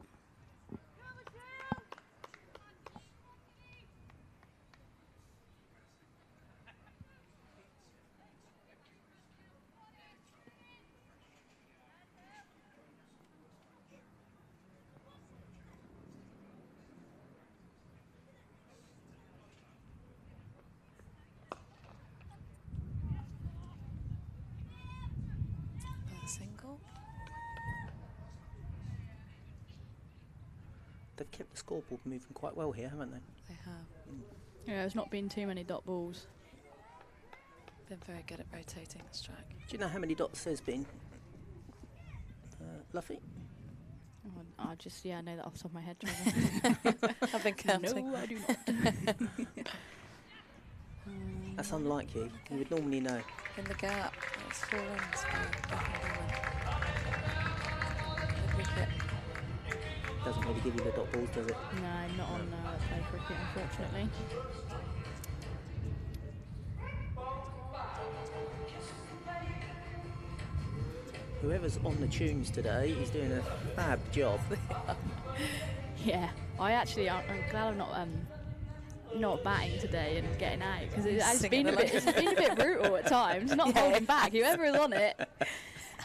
Single. They've kept the scoreboard moving quite well here, haven't they? They have. Yeah, there's not been too many dot balls. Been very good at rotating the strike. Do you know how many dots there's been, Luffy? Oh, I just, yeah, I know that off the top of my head, Trevor. I've been counting. No, I do not. That's unlike you. You would normally know. In the gap, that's 4 runs for Mid-wicket. Doesn't really give you the dot balls, does it? No, not on play cricket, unfortunately. Whoever's on the tunes today is doing a fab job. Yeah, I'm glad I'm not batting today and getting out, because it's been a bit brutal at times, not holding back. Whoever is on it.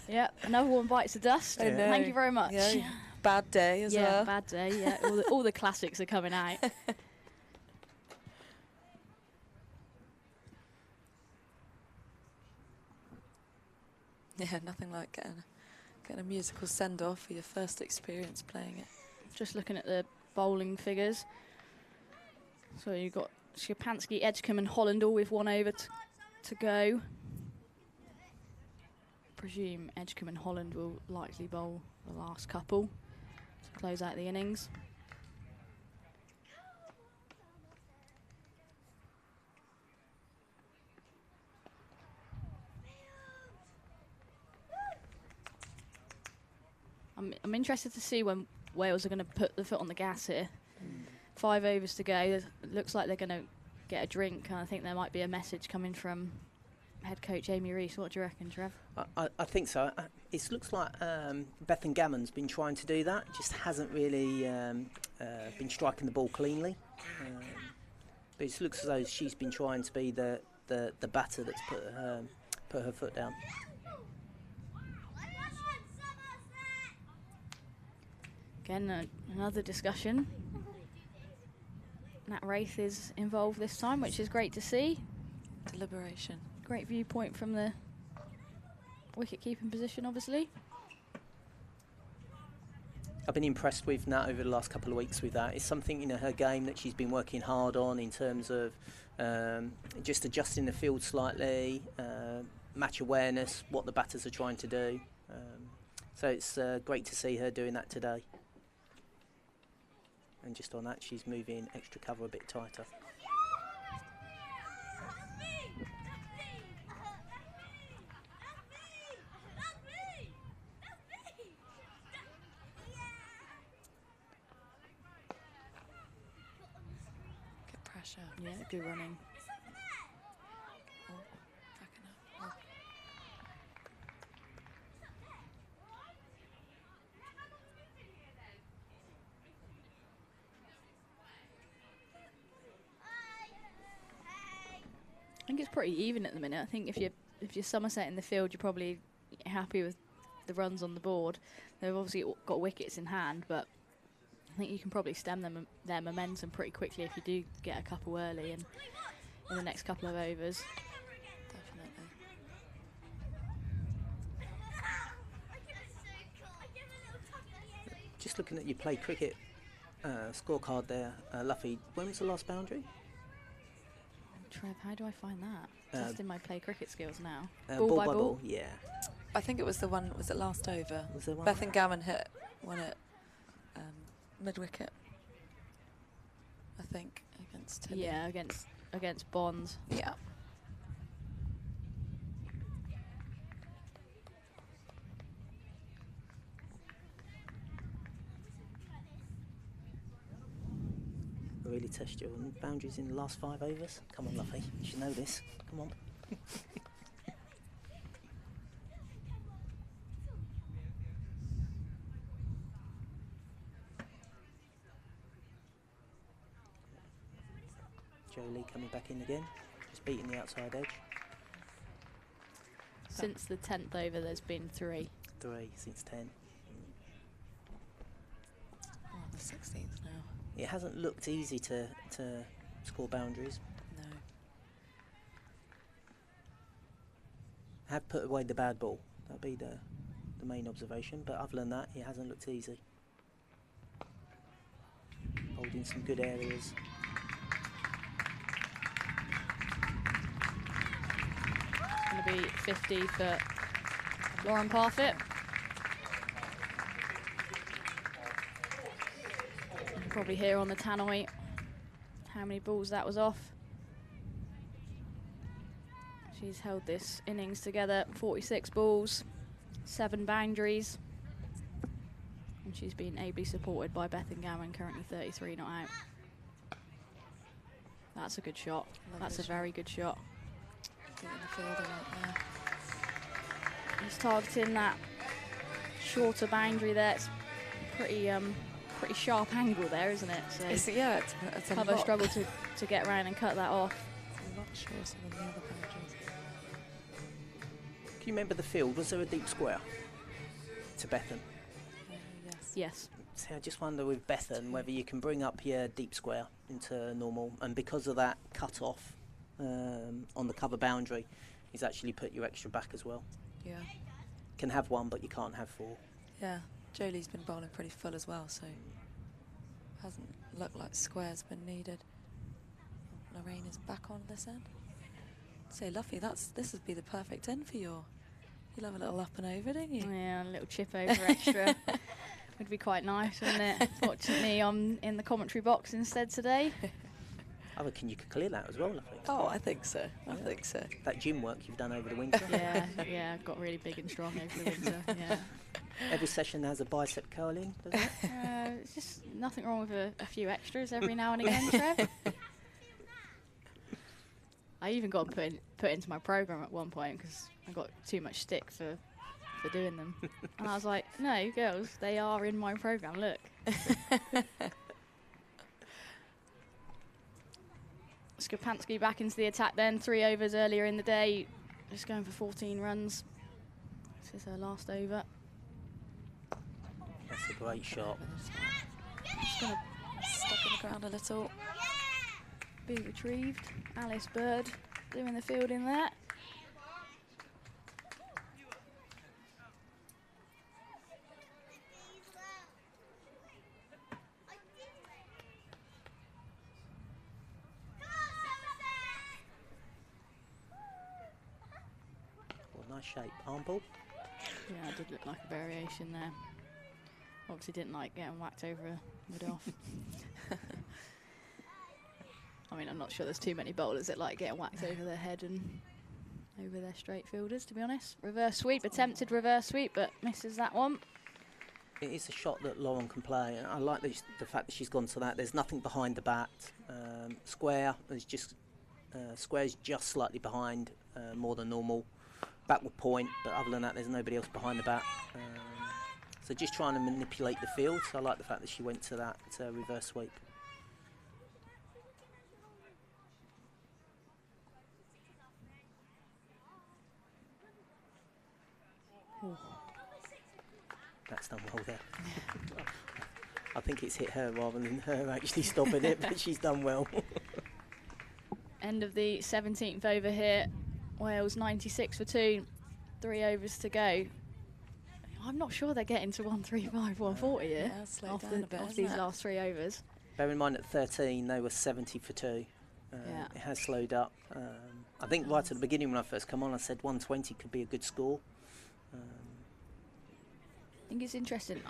Yeah, another one bites the dust. I know. Thank you very much. Yeah, bad day as well. Yeah, bad day. Yeah, all the classics are coming out. Yeah, nothing like getting a musical send-off for your first experience playing it. Just looking at the bowling figures. So you've got Szczepanski, Edgecombe and Holland all with 1 over to go. Presume Edgecombe and Holland will likely bowl the last couple to close out the innings. I'm interested to see when Wales are going to put the foot on the gas here. 5 overs to go. It looks like they're going to get a drink, and I think there might be a message coming from head coach Amy Rees. What do you reckon, Trev? I think so. It looks like Bethan Gammon's been trying to do that, just hasn't really been striking the ball cleanly. But it looks as though she's been trying to be the batter that's put her foot down. Again, another discussion. Nat Wraith is involved this time, which is great to see. Deliberation. Great viewpoint from the wicket-keeping position, obviously. I've been impressed with Nat over the last couple of weeks with that. It's something in her game that she's been working hard on in terms of just adjusting the field slightly, match awareness, what the batters are trying to do. So it's great to see her doing that today. And just on that, she's moving extra cover a bit tighter. Get pressure. Yeah, good running. Oh, backing up. Oh. I think it's pretty even at the minute. I think if you're Somerset in the field, you're probably happy with the runs on the board. They've obviously got wickets in hand, but I think you can probably stem their momentum pretty quickly if you do get a couple early and in the next couple of overs. Definitely. Just looking at your play cricket scorecard there, Luffy, when was the last boundary? Trev, how do I find that? Just in my play cricket skills now. Ball by ball, yeah. I think it was the one, was it last over? Was there one? Bethan Gammon hit one at mid-wicket, I think, against Tilly. Yeah, against Bond. Yeah. really test your boundaries in the last 5 overs. Come on, Luffy. You should know this. Come on. Jolie coming back in again. Just beating the outside edge. Since the 10th over, there's been 3. 3 since 10. Oh, the 16th now. It hasn't looked easy to score boundaries. No. Have put away the bad ball. That'll be the main observation. But other than that, it hasn't looked easy. Holding some good areas. It's going to be 50 for Lauren Parfitt. You can probably hear on the tannoy how many balls that was off. She's held this innings together, 46 balls, 7 boundaries. And she's been ably supported by Bethan Gowan, currently 33 not out. That's a good shot. That's a very good shot. Getting the fielder out there. He's targeting that shorter boundary there. It's pretty sharp angle there, isn't it? So Yeah, it's a Cover lot. struggled to get around and cut that off. A lot shorter than the other boundaries. Can you remember the field? Was there a deep square to Bethan? Yes. Yes. See, I just wonder with Bethan whether you can bring up your deep square into normal, and because of that cut off on the cover boundary, he's actually put your extra back as well. Yeah. Can have 1, but you can't have 4. Yeah. Jolie's been bowling pretty full as well, so hasn't looked like square's been needed. Lorraine is back on this end. So Luffy, this would be the perfect end for you'll have a little up and over, don't you? Yeah, a little chip over extra. Would be quite nice, wouldn't it? Fortunately, I'm in the commentary box instead today. I reckon you could clear that as well, Luffy. Oh, I think so. I think so. That gym work you've done over the winter. Yeah, got really big and strong over the winter. Yeah. Every session has a bicep curling, doesn't it? It's just nothing wrong with a few extras every now and again, Trev. I even got put into my program at one point because I got too much stick for doing them. And I was like, no, girls, they are in my program, look. Skapansky back into the attack then, 3 overs earlier in the day, just going for 14 runs. This is her last over. That's a great shot. Just going to stuck in the ground a little. Be retrieved. Alice Bird doing the fielding there. Well, nice shape. Arm ball. Yeah, it did look like a variation there. Obviously didn't like getting whacked over mid-off. I mean, I'm not sure there's too many bowlers that like getting whacked over their head and over their straight fielders, to be honest. Reverse sweep, attempted reverse sweep, but misses that one. It is a shot that Lauren can play, and I like the fact that she's gone to that. There's nothing behind the bat. Square is just square's just slightly behind, more than normal. Backward point, but other than that, there's nobody else behind the bat. So just trying to manipulate the field. So I like the fact that she went to that reverse sweep. Ooh. That's done well there. I think it's hit her rather than her actually stopping it, but she's done well. End of the 17th over here. Wales 96 for 2. 3 overs to go. I'm not sure they're getting to 135, 140 here off these last 3 overs. Bear in mind at 13 they were 70 for 2. It has slowed up. I think right at the beginning when I first come on I said 120 could be a good score. I think it's interesting.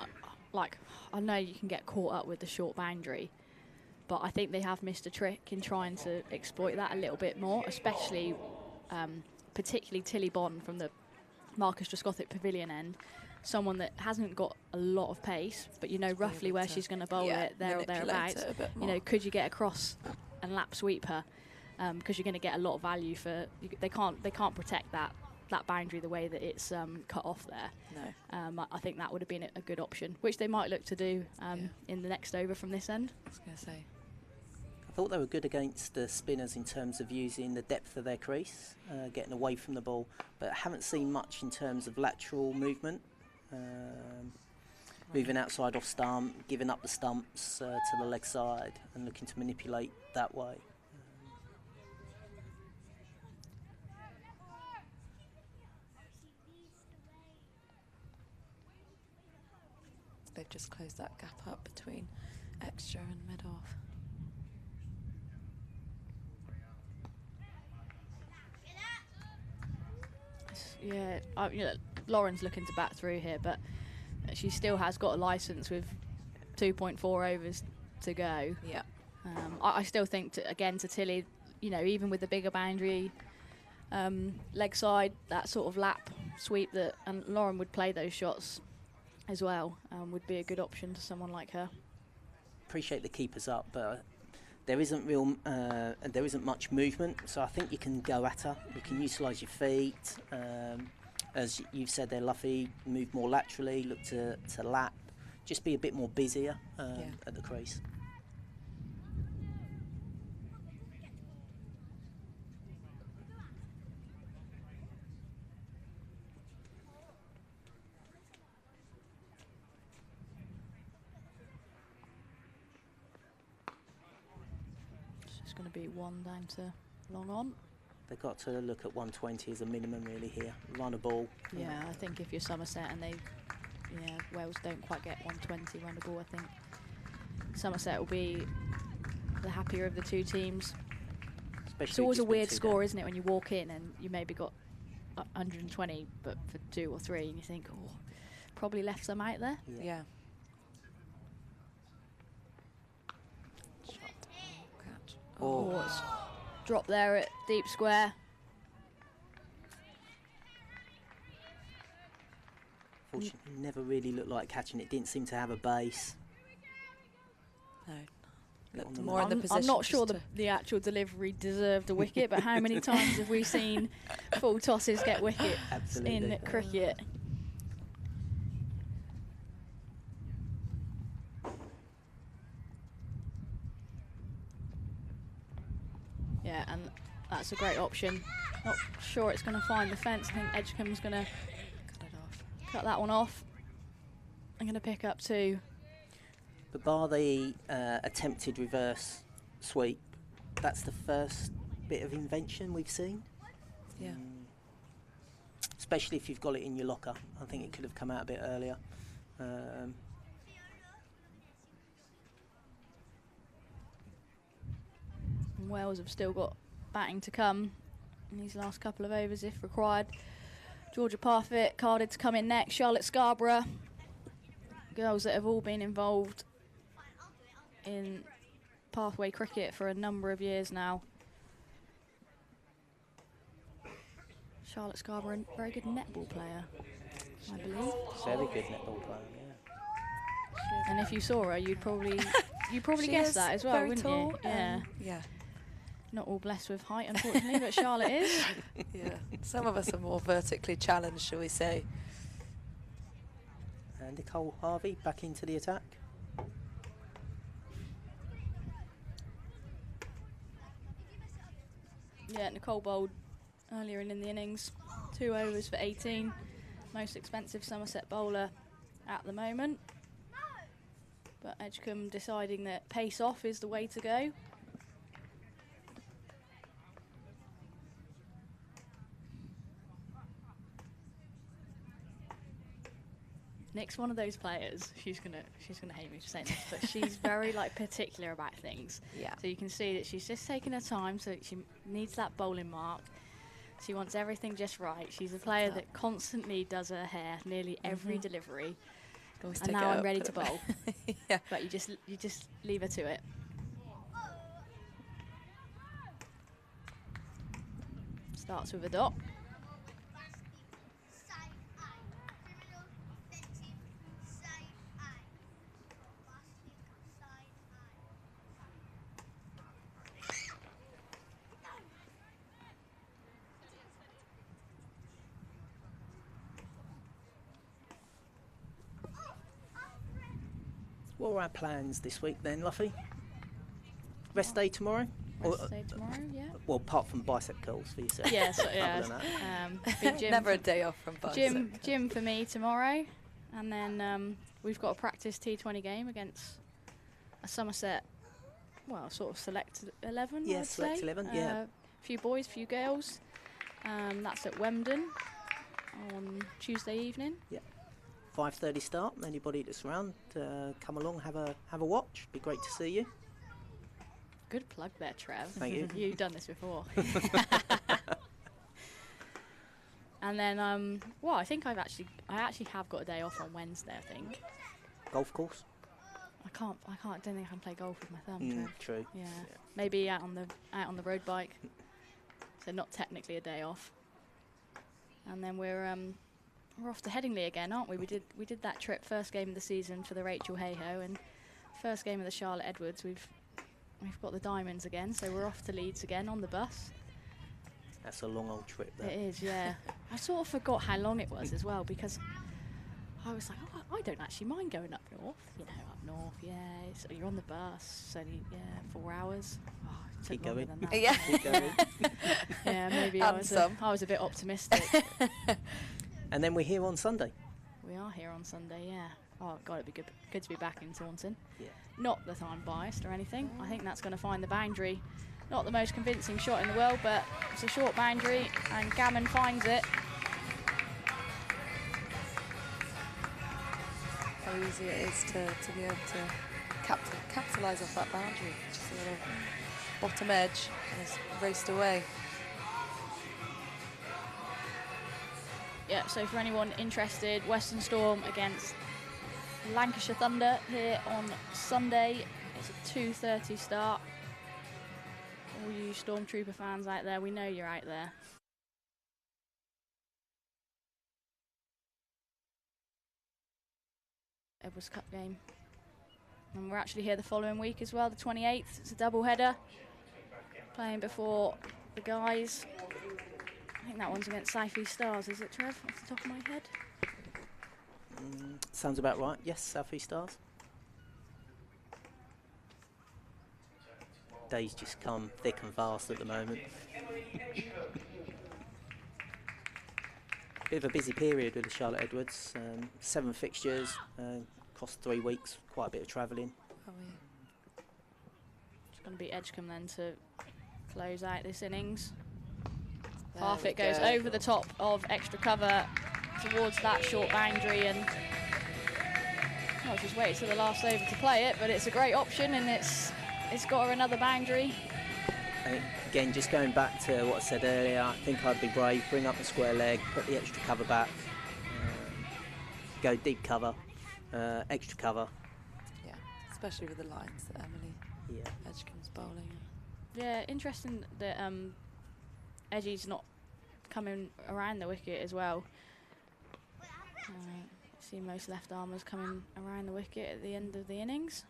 I know you can get caught up with the short boundary, but I think they have missed a trick in trying to exploit that a little bit more, especially particularly Tilly Bond from the Marcus Trescothick Pavilion end. someone that hasn't got a lot of pace, but you know roughly where she's going to bowl it, there or thereabouts. You know, could you get across and lap sweep her? Because you're going to get a lot of value for. They can't protect that boundary the way that it's cut off there. No. I think that would have been a good option, which they might look to do in the next over from this end. I was going to say. I thought they were good against the spinners in terms of using the depth of their crease, getting away from the ball, but I haven't seen much in terms of lateral movement, moving outside off stump, giving up the stumps to the leg side and looking to manipulate that way. They've just closed that gap up between extra and mid-off. Yeah, you know, Lauren's looking to bat through here, but she still has got a licence with 2.4 overs to go. Yeah. I still think, to Tilly, you know, even with the bigger boundary, leg side, that sort of lap sweep and Lauren would play those shots as well, would be a good option to someone like her. Appreciate the keepers up, but there isn't much movement, so I think you can go at her. You can utilise your feet, as you've said there, Luffy, move more laterally, look to lap, just be a bit more busier at the crease. It's going to be one down to long on. They've got to look at 120 as a minimum really here. Run a ball. Yeah, I think if you're Somerset and Wales don't quite get 120 run a ball, I think Somerset will be the happier of the two teams. Especially it's always a weird score, isn't it, when you walk in and you maybe got 120, but for 2 or 3, and you think, oh, probably left some out there. Yeah. Oh, it's dropped there at deep square. Fortunately, never really looked like catching it. Didn't seem to have a base. No. Looked more in the position. I'm not sure the actual delivery deserved a wicket, but how many times have we seen full tosses get wickets in cricket? Yeah, and that's a great option. Not sure it's going to find the fence. I think Edgecombe's going to cut that one off. I'm going to pick up 2. But bar the attempted reverse sweep, that's the first bit of invention we've seen. Yeah. Especially if you've got it in your locker. I think it could have come out a bit earlier. Wales have still got batting to come in these last couple of overs if required. Georgia Parfitt carded to come in next. Charlotte Scarborough. Girls that have all been involved in pathway cricket for a number of years now. Charlotte Scarborough, a very good netball player, I believe. Very good netball player, yeah. And if you saw her, you'd probably guess that as well, very wouldn't tall, you? Yeah. Yeah. Not all blessed with height, unfortunately, but Charlotte is. Yeah. Some of us are more vertically challenged, shall we say. And Nicole Harvey back into the attack. Yeah, Nicole bowled earlier in the innings. 2 overs for 18. Most expensive Somerset bowler at the moment. But Edgecombe deciding that pace off is the way to go. Nick's one of those players. She's gonna hate me for saying this, but she's very particular about things. Yeah. So you can see that she's just taking her time. So she needs that bowling mark. She wants everything just right. She's a player that constantly does her hair, nearly every delivery. And now I'm ready to bowl. Yeah. But you just leave her to it. Starts with a dot. What are our plans this week then, Luffy? Rest day tomorrow? Rest day tomorrow, yeah. Well, apart from bicep curls for yourself. Yes, yeah. Other than that. Big gym. Never a day off from bicep. Gym for me tomorrow, and then we've got a practice T20 game against a Somerset, well, sort of select 11. Yeah, I'd select say. 11. Yeah. Few boys, few girls. That's at Wemden on Tuesday evening. Yeah. 5:30 start. Anybody that's around, come along, have a watch. Be great to see you. Good plug there, Trev. Thank you. You've done this before. And then, well, I think I actually have got a day off on Wednesday. I think. Golf course. I don't think I can play golf with my thumb. Trev. True. Yeah. Maybe out on the road bike. So not technically a day off. And then we're off to Headingley again, aren't we? We did that trip, first game of the season for the Rachel Hayhoe, and first game of the Charlotte Edwards. We've got the Diamonds again, so we're off to Leeds again on the bus. That's a long old trip there. It is, yeah. I sort of forgot how long it was as well, because I was like, oh, I don't actually mind going up north. You know, up north, yeah. You're on the bus, it's only 4 hours. Oh, it took Keep longer going. than that. Yeah. Keep going. Yeah, maybe I was a bit optimistic. And then we're here on Sunday. We are here on Sunday, yeah. Oh God, it'd be good to be back in Taunton. Yeah. Not that I'm biased or anything. I think that's going to find the boundary. Not the most convincing shot in the world, but it's a short boundary, and Gammon finds it. How easy it is to be able to capitalise off that boundary. Just a little bottom edge, and it's raced away. Yeah, so for anyone interested, Western Storm against Lancashire Thunder here on Sunday. It's a 2:30 start. All you Stormtrooper fans out there, we know you're out there. Edwards Cup game. And we're actually here the following week as well, the 28th. It's a double header. Playing before the guys. I think that one's against South East Stars, is it, Trev, off the top of my head? Sounds about right. Yes, South East Stars. Days just come thick and fast at the moment. Bit of a busy period with the Charlotte Edwards. 7 fixtures across 3 weeks. Quite a bit of travelling. It's going to be Edgecombe then to close out this innings. There Half we it goes go. over the top of extra cover towards that short boundary, and I'll just wait till the last over to play it, but it's a great option, and it's got her another boundary. Again, just going back to what I said earlier, I think I'd be brave, bring up the square leg, put the extra cover back, go deep cover, extra cover. Yeah, especially with the lines that Emily Edgecombe's bowling. Yeah, interesting that Edgy's not coming around the wicket as well. See most left armers coming around the wicket at the end of the innings.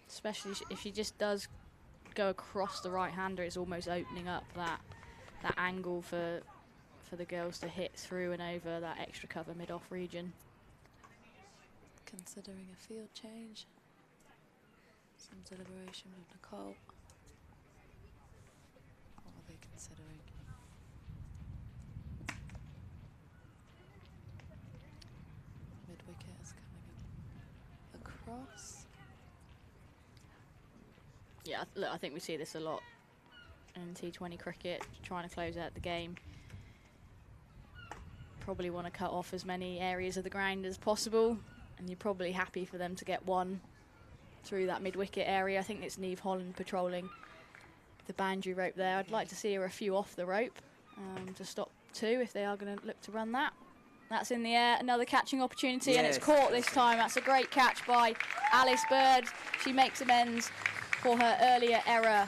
Especially if she just does go across the right-hander, it's almost opening up that angle for the girls to hit through and over that extra cover mid-off region. Considering a field change. Some deliberation with Nicole. What are they considering? Mid-wicket is coming across. Yeah, look, I think we see this a lot in T20 cricket, trying to close out the game. Probably want to cut off as many areas of the ground as possible, and you're probably happy for them to get one through that mid-wicket area. I think it's Neve Holland patrolling the boundary rope there. I'd like to see her a few off the rope to stop 2 if they are going to look to run that. That's in the air, another catching opportunity, and it's caught this time. That's a great catch by Alice Bird. She makes amends for her earlier error.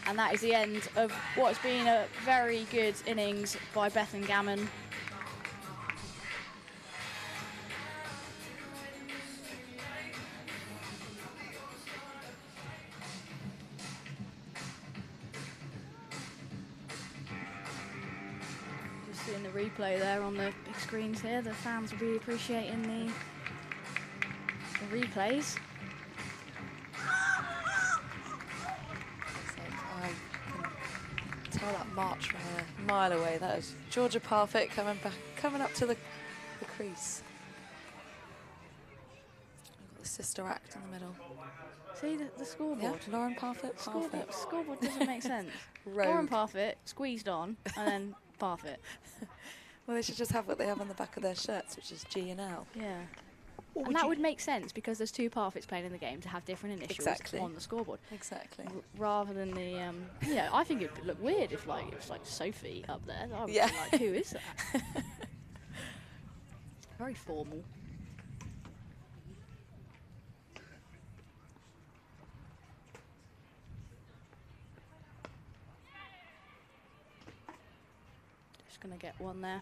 And that is the end of what has been a very good innings by Bethan Gammon. Just in the replay there on the big screens here. The fans will be appreciating the replays. So I can tell that march from a mile away. That is Georgia Parfitt coming up to the crease. We've got the sister act in the middle. See the scoreboard? Yeah, Lauren Parfitt. Scoreboard doesn't make sense. Rogue. Lauren Parfitt squeezed on, and then Parfitt. Well, they should just have what they have on the back of their shirts, which is G and L. Yeah. And that would make sense because there's two Parfitts playing in the game to have different initials on the scoreboard. Exactly. Rather than the, yeah, I think it'd look weird if like it was like Sophie up there. I would be Yeah. like, who is that? Very formal. Just gonna get one there.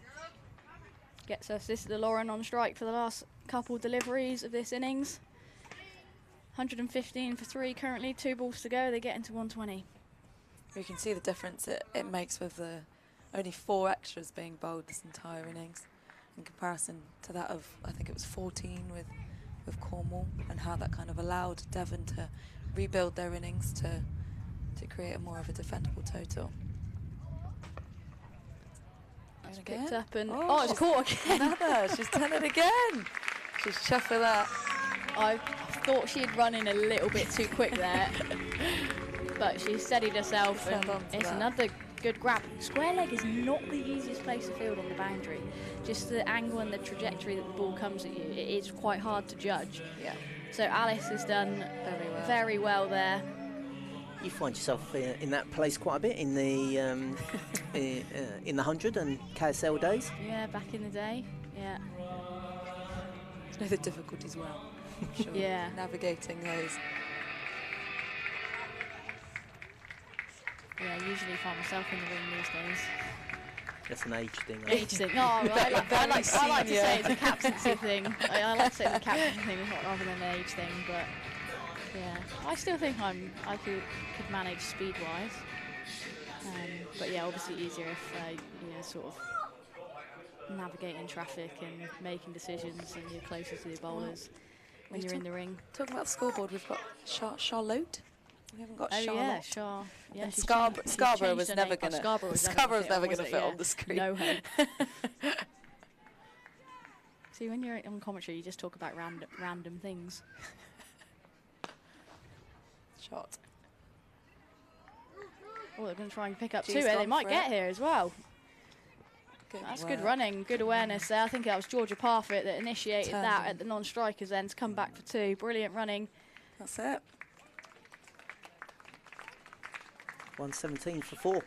Gets her sister Lauren on strike for the last couple deliveries of this innings. 115 for 3 currently, 2 balls to go. They get into 120. You can see the difference it makes with the only 4 extras being bowled this entire innings in comparison to that of, I think it was 14 with Cornwall, and how that kind of allowed Devon to rebuild their innings to create a more of a defendable total. That's picked up and oh, it's caught again. Another, she's done it again. She's chuffed for that. I thought she had run in a little bit too quick there, but she steadied herself, and it's another good grab. Square leg is not the easiest place to field on the boundary. Just the angle and the trajectory that the ball comes at you, it is quite hard to judge. Yeah. So Alice has done very well there. You find yourself in that place quite a bit in the in the 100 and KSL days. Yeah, back in the day. Yeah. You know the difficulties well. I'm sure. Yeah. Navigating those. Yeah, I usually find myself in the ring these days. That's an age thing. Age thing. No, I like to say it's a captaincy thing. I like to say it's a captaincy thing rather than an age thing, but yeah, I still think I could manage speed-wise. But yeah, obviously easier if you're sort of navigating traffic and making decisions and you're closer to the bowlers when you're in the ring. Talking about the scoreboard, we've got Charlotte. We haven't got Charlotte. Yeah, Char. Yeah, Scarborough was never going to. Scarborough's never going to fit on the screen. No hope. See, when you're on commentary, you just talk about random things. Shot. Oh, they're going to try and pick up 2 here. They might get here as well. That's good running, good awareness there. I think that was Georgia Parfitt that initiated that at the non-strikers end to come back for 2. Brilliant running. That's it. 117 for 4.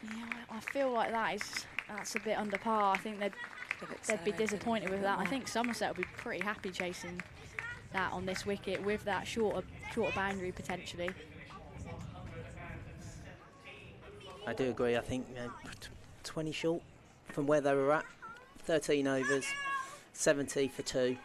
Yeah, I feel like that's a bit under par. I think they'd be disappointed with that. I think Somerset will be pretty happy chasing that on this wicket with that shorter boundary potentially. I do agree. I think 20 short from where they were at. 13 overs, 70 for 2.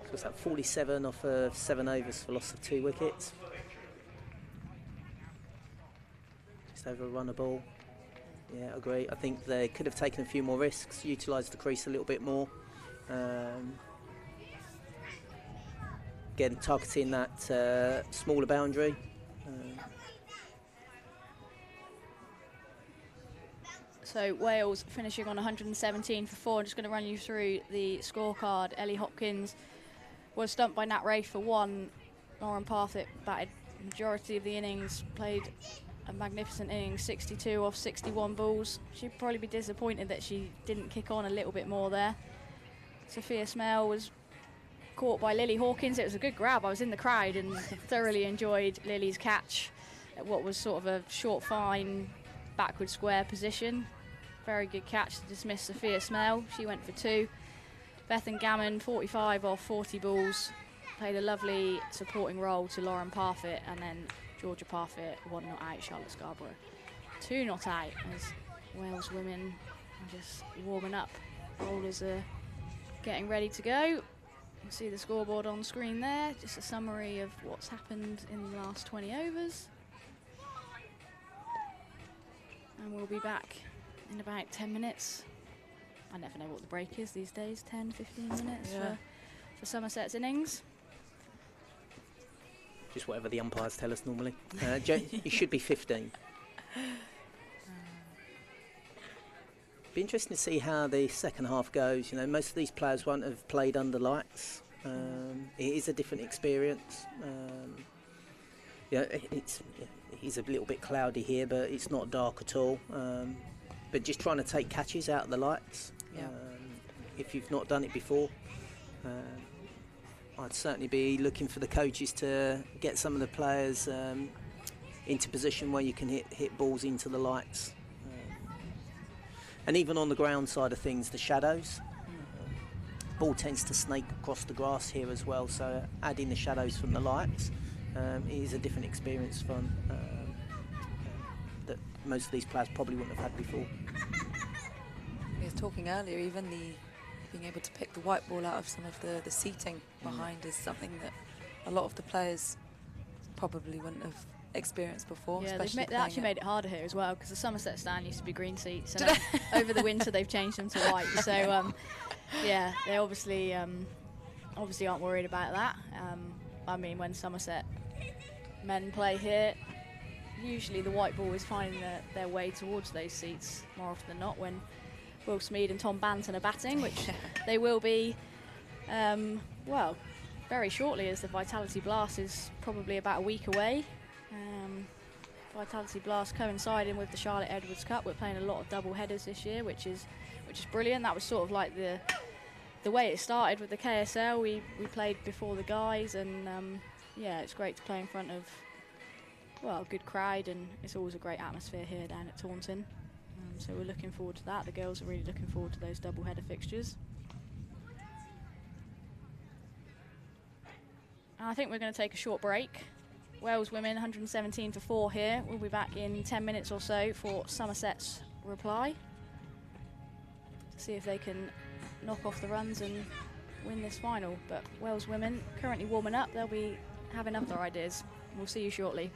So it's that 47 off of 7 overs for loss of 2 wickets. Just over a runner ball. Yeah, I agree. I think they could have taken a few more risks, utilised the crease a little bit more. Again, targeting that smaller boundary. So Wales finishing on 117 for 4. I'm just going to run you through the scorecard. Ellie Hopkins was stumped by Nat Ray for 1. Lauren Parfitt batted majority of the innings, played a magnificent innings, 62 off 61 balls. She'd probably be disappointed that she didn't kick on a little bit more there. Sophia Smale was caught by Lily Hawkins. It was a good grab. I was in the crowd and thoroughly enjoyed Lily's catch at what was sort of a short, fine, backward square position. Very good catch to dismiss Sophia Smale. She went for 2. Bethan Gammon, 45 off 40 balls, played a lovely supporting role to Lauren Parfitt, and then Georgia Parfitt, 1 not out, Charlotte Scarborough 2 not out, as Wales women are just warming up. Bowlers are getting ready to go. You can see the scoreboard on screen there, just a summary of what's happened in the last 20 overs. And we'll be back in about 10 minutes. I never know what the break is these days, 10, 15 minutes for Somerset's innings. Just whatever the umpires tell us normally. It should be 15. Be interesting to see how the second half goes. You know, most of these players won't have played under lights. It is a different experience. It is a little bit cloudy here, but it's not dark at all. But just trying to take catches out of the lights. Yeah. If you've not done it before, I'd certainly be looking for the coaches to get some of the players into position where you can hit balls into the lights. And even on the ground side of things, the shadows. Ball tends to snake across the grass here as well, so adding the shadows from the lights is a different experience from that most of these players probably wouldn't have had before. We were talking earlier, even being able to pick the white ball out of some of the seating behind is something that a lot of the players probably wouldn't have experienced before. Yeah, they actually made it harder here as well, because the Somerset stand used to be green seats, and over the winter they've changed them to white. So yeah, they obviously aren't worried about that. I mean, when Somerset men play here, usually the white ball is finding their way towards those seats more often than not when Will Smead and Tom Banton are batting, which they will be, well, very shortly, as the Vitality Blast is probably about a week away. Vitality Blast coinciding with the Charlotte Edwards Cup. We're playing a lot of double headers this year, which is brilliant. That was sort of like the way it started with the KSL. We played before the guys, and yeah, it's great to play in front of, well, a good crowd, and it's always a great atmosphere here down at Taunton. So we're looking forward to that. The girls are really looking forward to those double header fixtures. And I think we're going to take a short break. Wales women 117 for 4 here. We'll be back in 10 minutes or so for Somerset's reply, to see if they can knock off the runs and win this final. But Wales women currently warming up. They'll be having other ideas. We'll see you shortly.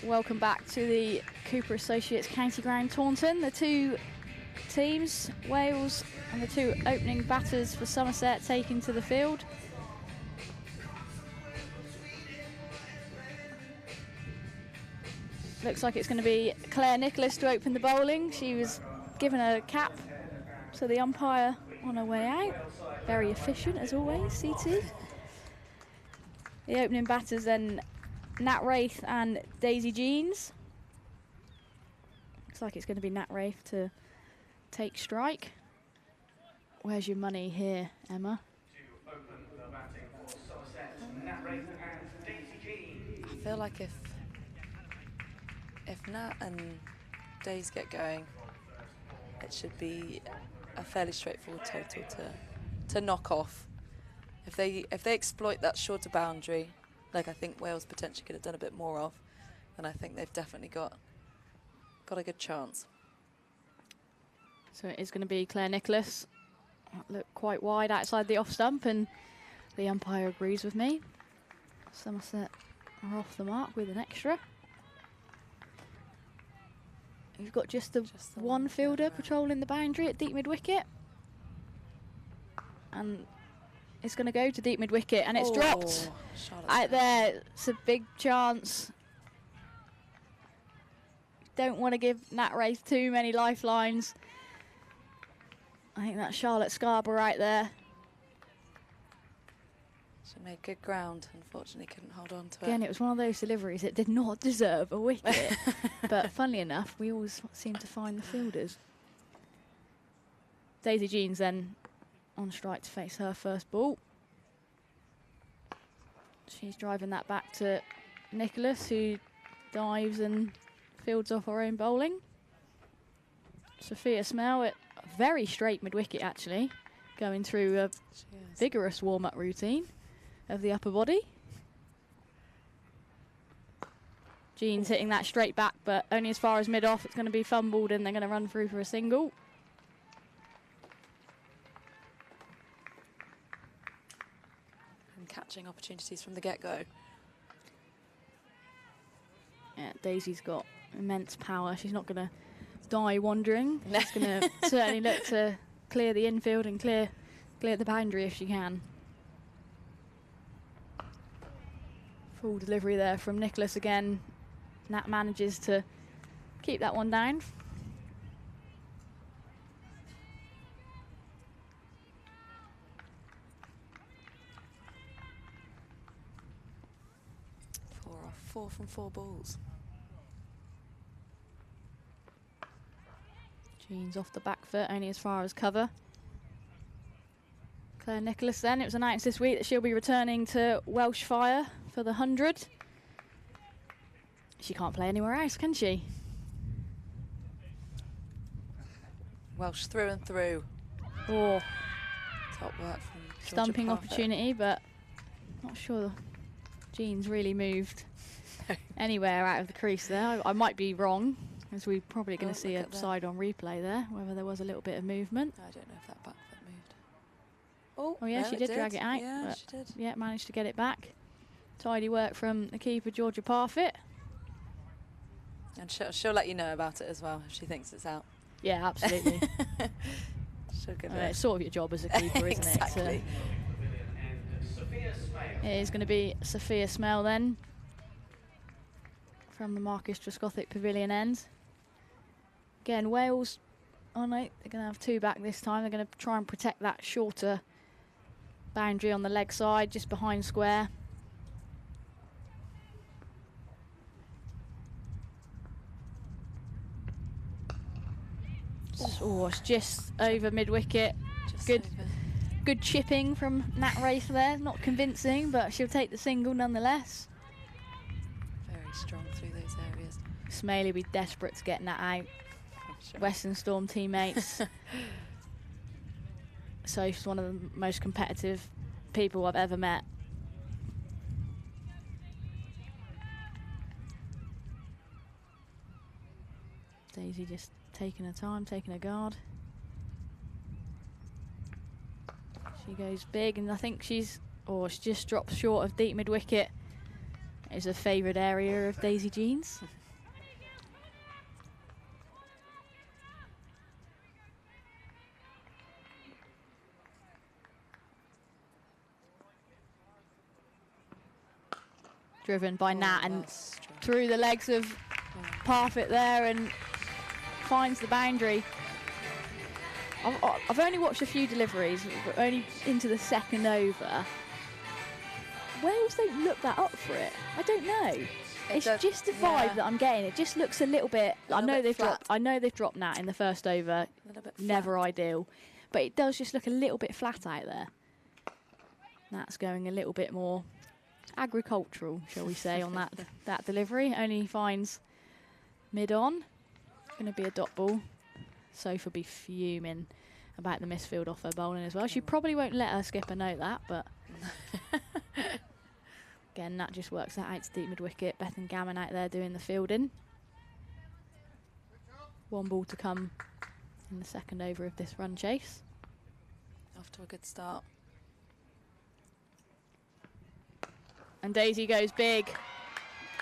welcome back to the Cooper Associates County Ground Taunton. The two teams, Wales and the two opening batters for Somerset, taking to the field. Looks like it's going to be Claire Nicholas to open the bowling. She was given a cap to the umpire on her way out. Very efficient as always, CT. The opening batters then Nat Wraith and Daisy Jeans. Looks like it's going to be Nat Wraith to take strike. Where's your money here, Emma? I feel like if Nat and Days get going, it should be a fairly straightforward total to knock off. If they exploit that shorter boundary, like I think Wales potentially could have done a bit more of, then I think they've definitely got a good chance. So it is going to be Claire Nicholas. Look quite wide outside the off stump, and the umpire agrees with me. Somerset are off the mark with an extra. You've got just the one fielder patrolling the boundary at deep mid-wicket. And it's going to go to deep mid-wicket, and it's dropped. Out there, it's a big chance. Don't want to give Nat Wraith too many lifelines. I think that's Charlotte Scarborough right there. She made good ground, unfortunately couldn't hold on to it. Again, it was one of those deliveries that did not deserve a wicket. But funnily enough, we always seem to find the fielders. Daisy Jeans then on strike to face her first ball. She's driving that back to Nicholas, who dives and fields off her own bowling. Sophia Smell at a very straight mid-wicket, actually, going through a vigorous warm-up routine of the upper body. Jeans hitting that straight back, but only as far as mid-off. It's going to be fumbled, and they're going to run through for a single. And catching opportunities from the get-go. Yeah, Daisy's got immense power. She's not going to die wandering. She's going to certainly look to clear the infield and clear the boundary if she can. Full delivery there from Nicholas again. Nat manages to keep that one down. Four from 4 balls. Jeans off the back foot, only as far as cover. Claire Nicholas then, it was announced this week that she'll be returning to Welsh Fire for the 100. She can't play anywhere else, can she? Welsh through and through. Oh, top work from Georgia stumping Parfitt. opportunity, but not sure Jeans really moved anywhere out of the crease there. I might be wrong, as we're probably going to see a side on replay there, whether there was a little bit of movement. I don't know if that back foot moved. Oh yeah, she did drag it out. Yeah, she did. Yeah, managed to get it back. Tidy work from the keeper, Georgia Parfitt. And she'll let you know about it as well if she thinks it's out. Yeah, absolutely. She'll give It's sort of your job as a keeper, isn't exactly. it? It is going to be Sophia Smell then, from the Marcus Trescothick Pavilion end. Again, Wales, oh no, they're going to have 2 back this time. They're going to try and protect that shorter boundary on the leg side, just behind square. Oh, it's just over mid-wicket. Good chipping from Nat Wraith there. Not convincing, but she'll take the single nonetheless. Very strong through those areas. Smaley will be desperate to get Nat out. Sure. Western Storm teammates. So she's one of the most competitive people I've ever met. Daisy just taking her time, taking her guard. She goes big, and I think she just drops short of deep mid-wicket. is a favourite area of Daisy Jean's. Driven by Nat and through the legs of Parfit there and finds the boundary. I've only watched a few deliveries, but only into the second over. Wales don't look that up for it. I don't know. It's just the vibe that I'm getting. It just looks a little bit. I know they've dropped Nat in the first over. Never ideal, but it does just look a little bit flat out there. Nat's going a little bit more agricultural, shall we say, on that delivery. Only finds mid-on. Going to be a dot ball. Soph will be fuming about the misfield off her bowling as well. She probably won't let her skipper know that, but again, Nat just works that out to deep mid-wicket. Beth and Gammon out there doing the fielding. 1 ball to come in the second over of this run chase. Off to a good start. And Daisy goes big.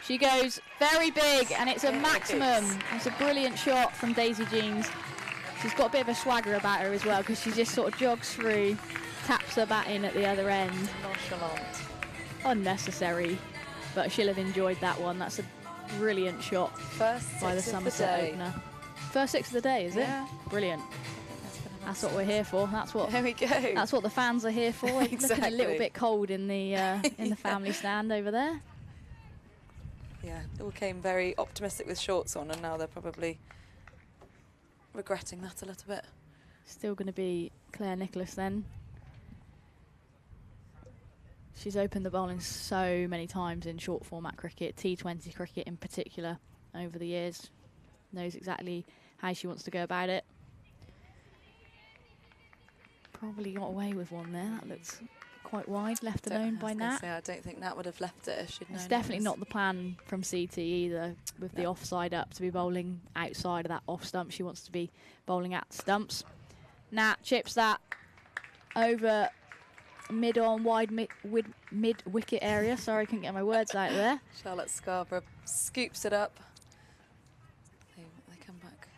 She goes very big, and it's a maximum. It's a brilliant shot from Daisy Jeans. She's got a bit of a swagger about her as well, because she just sort of jogs through, taps her bat in at the other end. Nonchalant. Unnecessary, but she'll have enjoyed that one. That's a brilliant shot by the Somerset opener. First 6 of the day, is it? Brilliant. That's what we're here for. That's what. There we go. That's what the fans are here for. It's looking a little bit cold in the in the family stand over there. Yeah, they all came very optimistic with shorts on, and now they're probably regretting that a little bit. Still going to be Claire Nicholas then. She's opened the bowling so many times in short format cricket, T20 cricket in particular, over the years. Knows exactly how she wants to go about it. Probably got away with one there. That looks quite wide, left alone by Nat. I don't think Nat would have left it if she'd known. It's definitely not the plan from CT either, with the offside up, to be bowling outside of that off stump. She wants to be bowling at stumps. Nat chips that over mid-on, wide mid-wicket area. Sorry, I couldn't get my words out there. Charlotte Scarborough scoops it up. They come back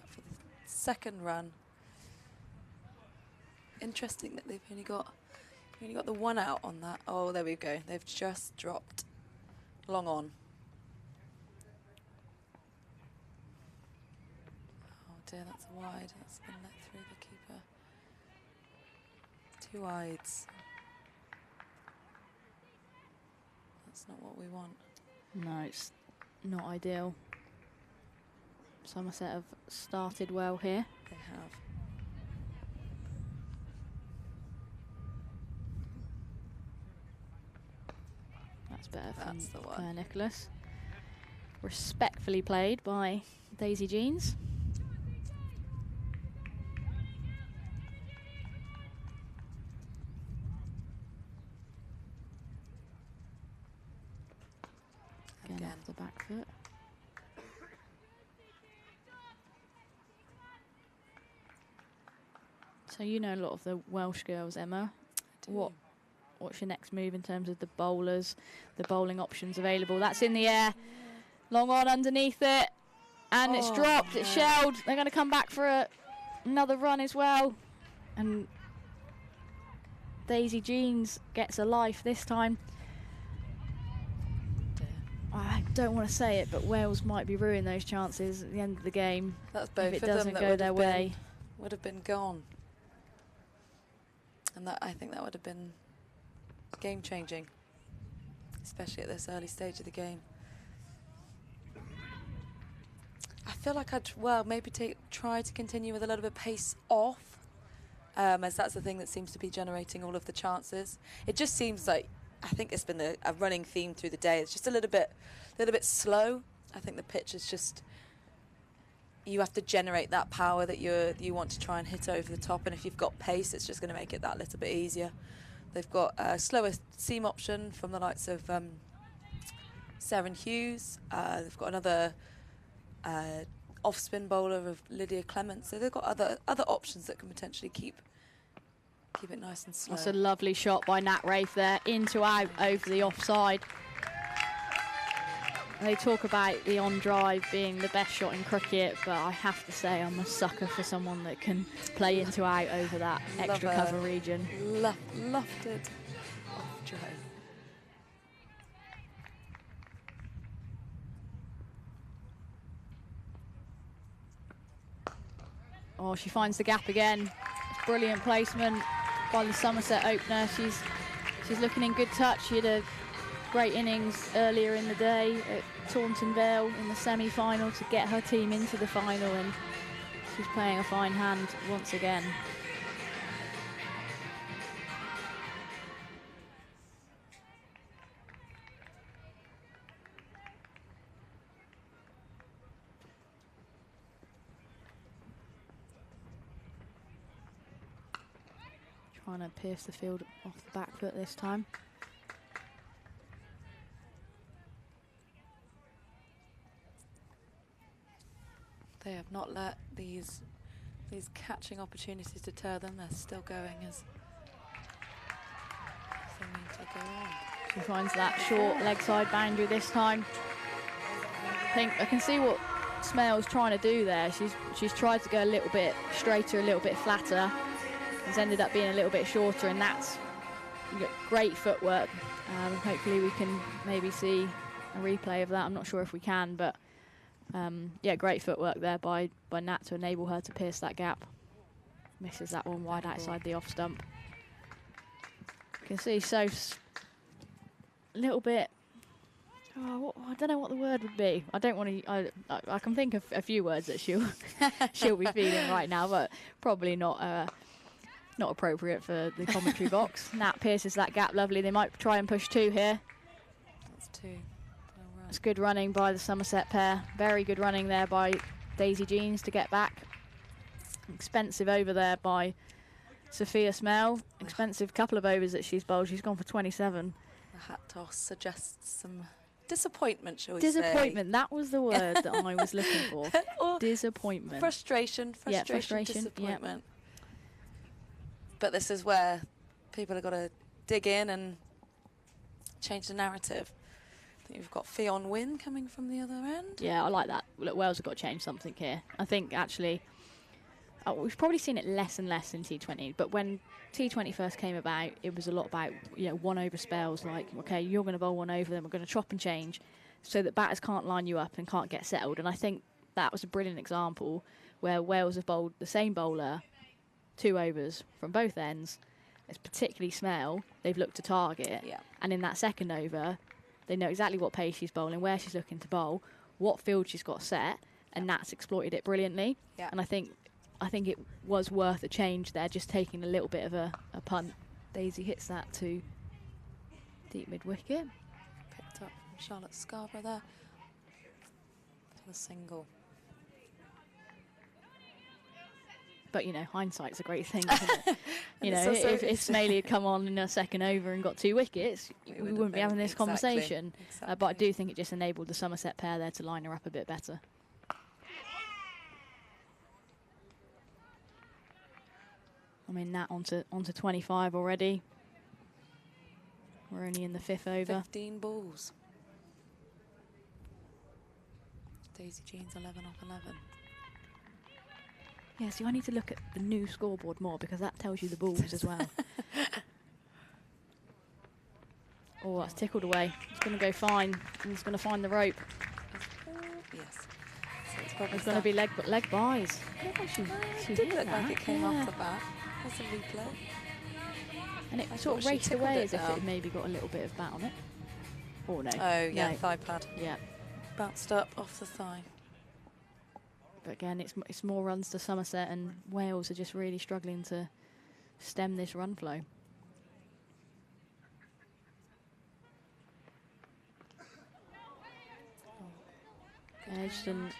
for the second run. Interesting that they've only got the 1 out on that. Oh, there we go. They've just dropped long on. Oh dear, that's wide. That's been let through the keeper. 2 wides. That's not what we want. No, it's not ideal. Somerset have started well here. They have. That's better from Claire Nicholas. Respectfully played by Daisy Jeans. Again off the back foot. So you know a lot of the Welsh girls, Emma. What's your next move in terms of the bowlers, the bowling options available? That's in the air. Long on underneath it. And it's dropped. It's shelled. They're going to come back for another run as well. And Daisy Jeans gets a life this time. I don't want to say it, but Wales might be ruining those chances at the end of the game. That's both if it doesn't go their way. Would have been gone. And that, I think that would have been game changing, especially at this early stage of the game. I feel like I'd maybe try to continue with a little bit of pace off, as that's the thing that seems to be generating all of the chances. It just seems like, I think it's been a running theme through the day. It's just a little bit slow. I think the pitch is just, you have to generate that power that you want to try and hit over the top, and if you've got pace, it's just going to make it that little bit easier. They've got a slower seam option from the likes of Seren Hughes. They've got another off-spin bowler of Lydia Clements. So they've got other options that can potentially keep it nice and slow. That's a lovely shot by Nat Rafe there, into out over the offside. They talk about the on drive being the best shot in cricket, but I have to say I'm a sucker for someone that can play into out over that extra cover region. Lofted off drive. Oh, she finds the gap again. It's brilliant placement by the Somerset opener. She's looking in good touch. She had a great innings earlier in the day at Taunton Vale in the semi-final to get her team into the final, and she's playing a fine hand once again. Trying to pierce the field off the back foot this time. They have not let these catching opportunities deter them. They're still going as they need to go on. She finds that short leg side boundary this time. I can see what Smale's trying to do there. She's tried to go a little bit straighter, a little bit flatter. It's ended up being a little bit shorter, and that's great footwork. Hopefully we can maybe see a replay of that. I'm not sure if we can, but yeah, great footwork there by Nat to enable her to pierce that gap. Misses that one wide outside the off stump. You can see Soph's a little bit. Oh, I don't know what the word would be. I don't want to. I can think of a few words that she'll be feeling right now, but probably not appropriate for the commentary box. Nat pierces that gap lovely. They might try and push 2 here. That's 2. It's good running by the Somerset pair. Very good running there by Daisy Jeans to get back. Expensive over there by Sophia Smale. Expensive couple of overs that she's bowled. She's gone for 27. The hat toss suggests some disappointment, shall we say. Disappointment, that was the word that I was looking for. Or disappointment. Frustration, yeah, frustration, disappointment. Yep. But this is where people have got to dig in and change the narrative. I think we've got Fionn Wynn coming from the other end. Yeah, I like that. Look, Wales have got to change something here. I think actually, we've probably seen it less and less in T20, but when T20 first came about, it was a lot about, you know, 1 over spells, like, okay, you're going to bowl 1 over, then we're going to chop and change so that batters can't line you up and can't get settled. And I think that was a brilliant example where Wales have bowled the same bowler 2 overs from both ends. It's particularly Smale. They've looked to target. Yeah. And in that second over, they know exactly what pace she's bowling, where she's looking to bowl, what field she's got set, and Nat's exploited it brilliantly. Yeah. And I think it was worth a change there, just taking a little bit of a punt. Daisy hits that to deep mid-wicket. Picked up from Charlotte Scarborough there for the single. But, you know, hindsight's a great thing, isn't it? You know, if Smaley had come on in a second over and got 2 wickets, we wouldn't be having this conversation. Exactly. But I do think it just enabled the Somerset pair there to line her up a bit better. I mean, Nat onto 25 already. We're only in the 5th over. 15 balls. Daisy Jeans 11 off 11. Yeah, see, I need to look at the new scoreboard more because that tells you the balls as well. Oh, that's tickled away. It's going to go fine. And it's going to find the rope. Yes. So it's going to be leg buys. She did look like it came off the bat. That's a replay. And it sort of raced away as if it maybe got a little bit of bat on it. Oh, no. Oh, yeah, no. thigh pad. Yeah. Bounced up off the thigh. But again, it's more runs to Somerset, and Wales are just really struggling to stem this run flow. Edged and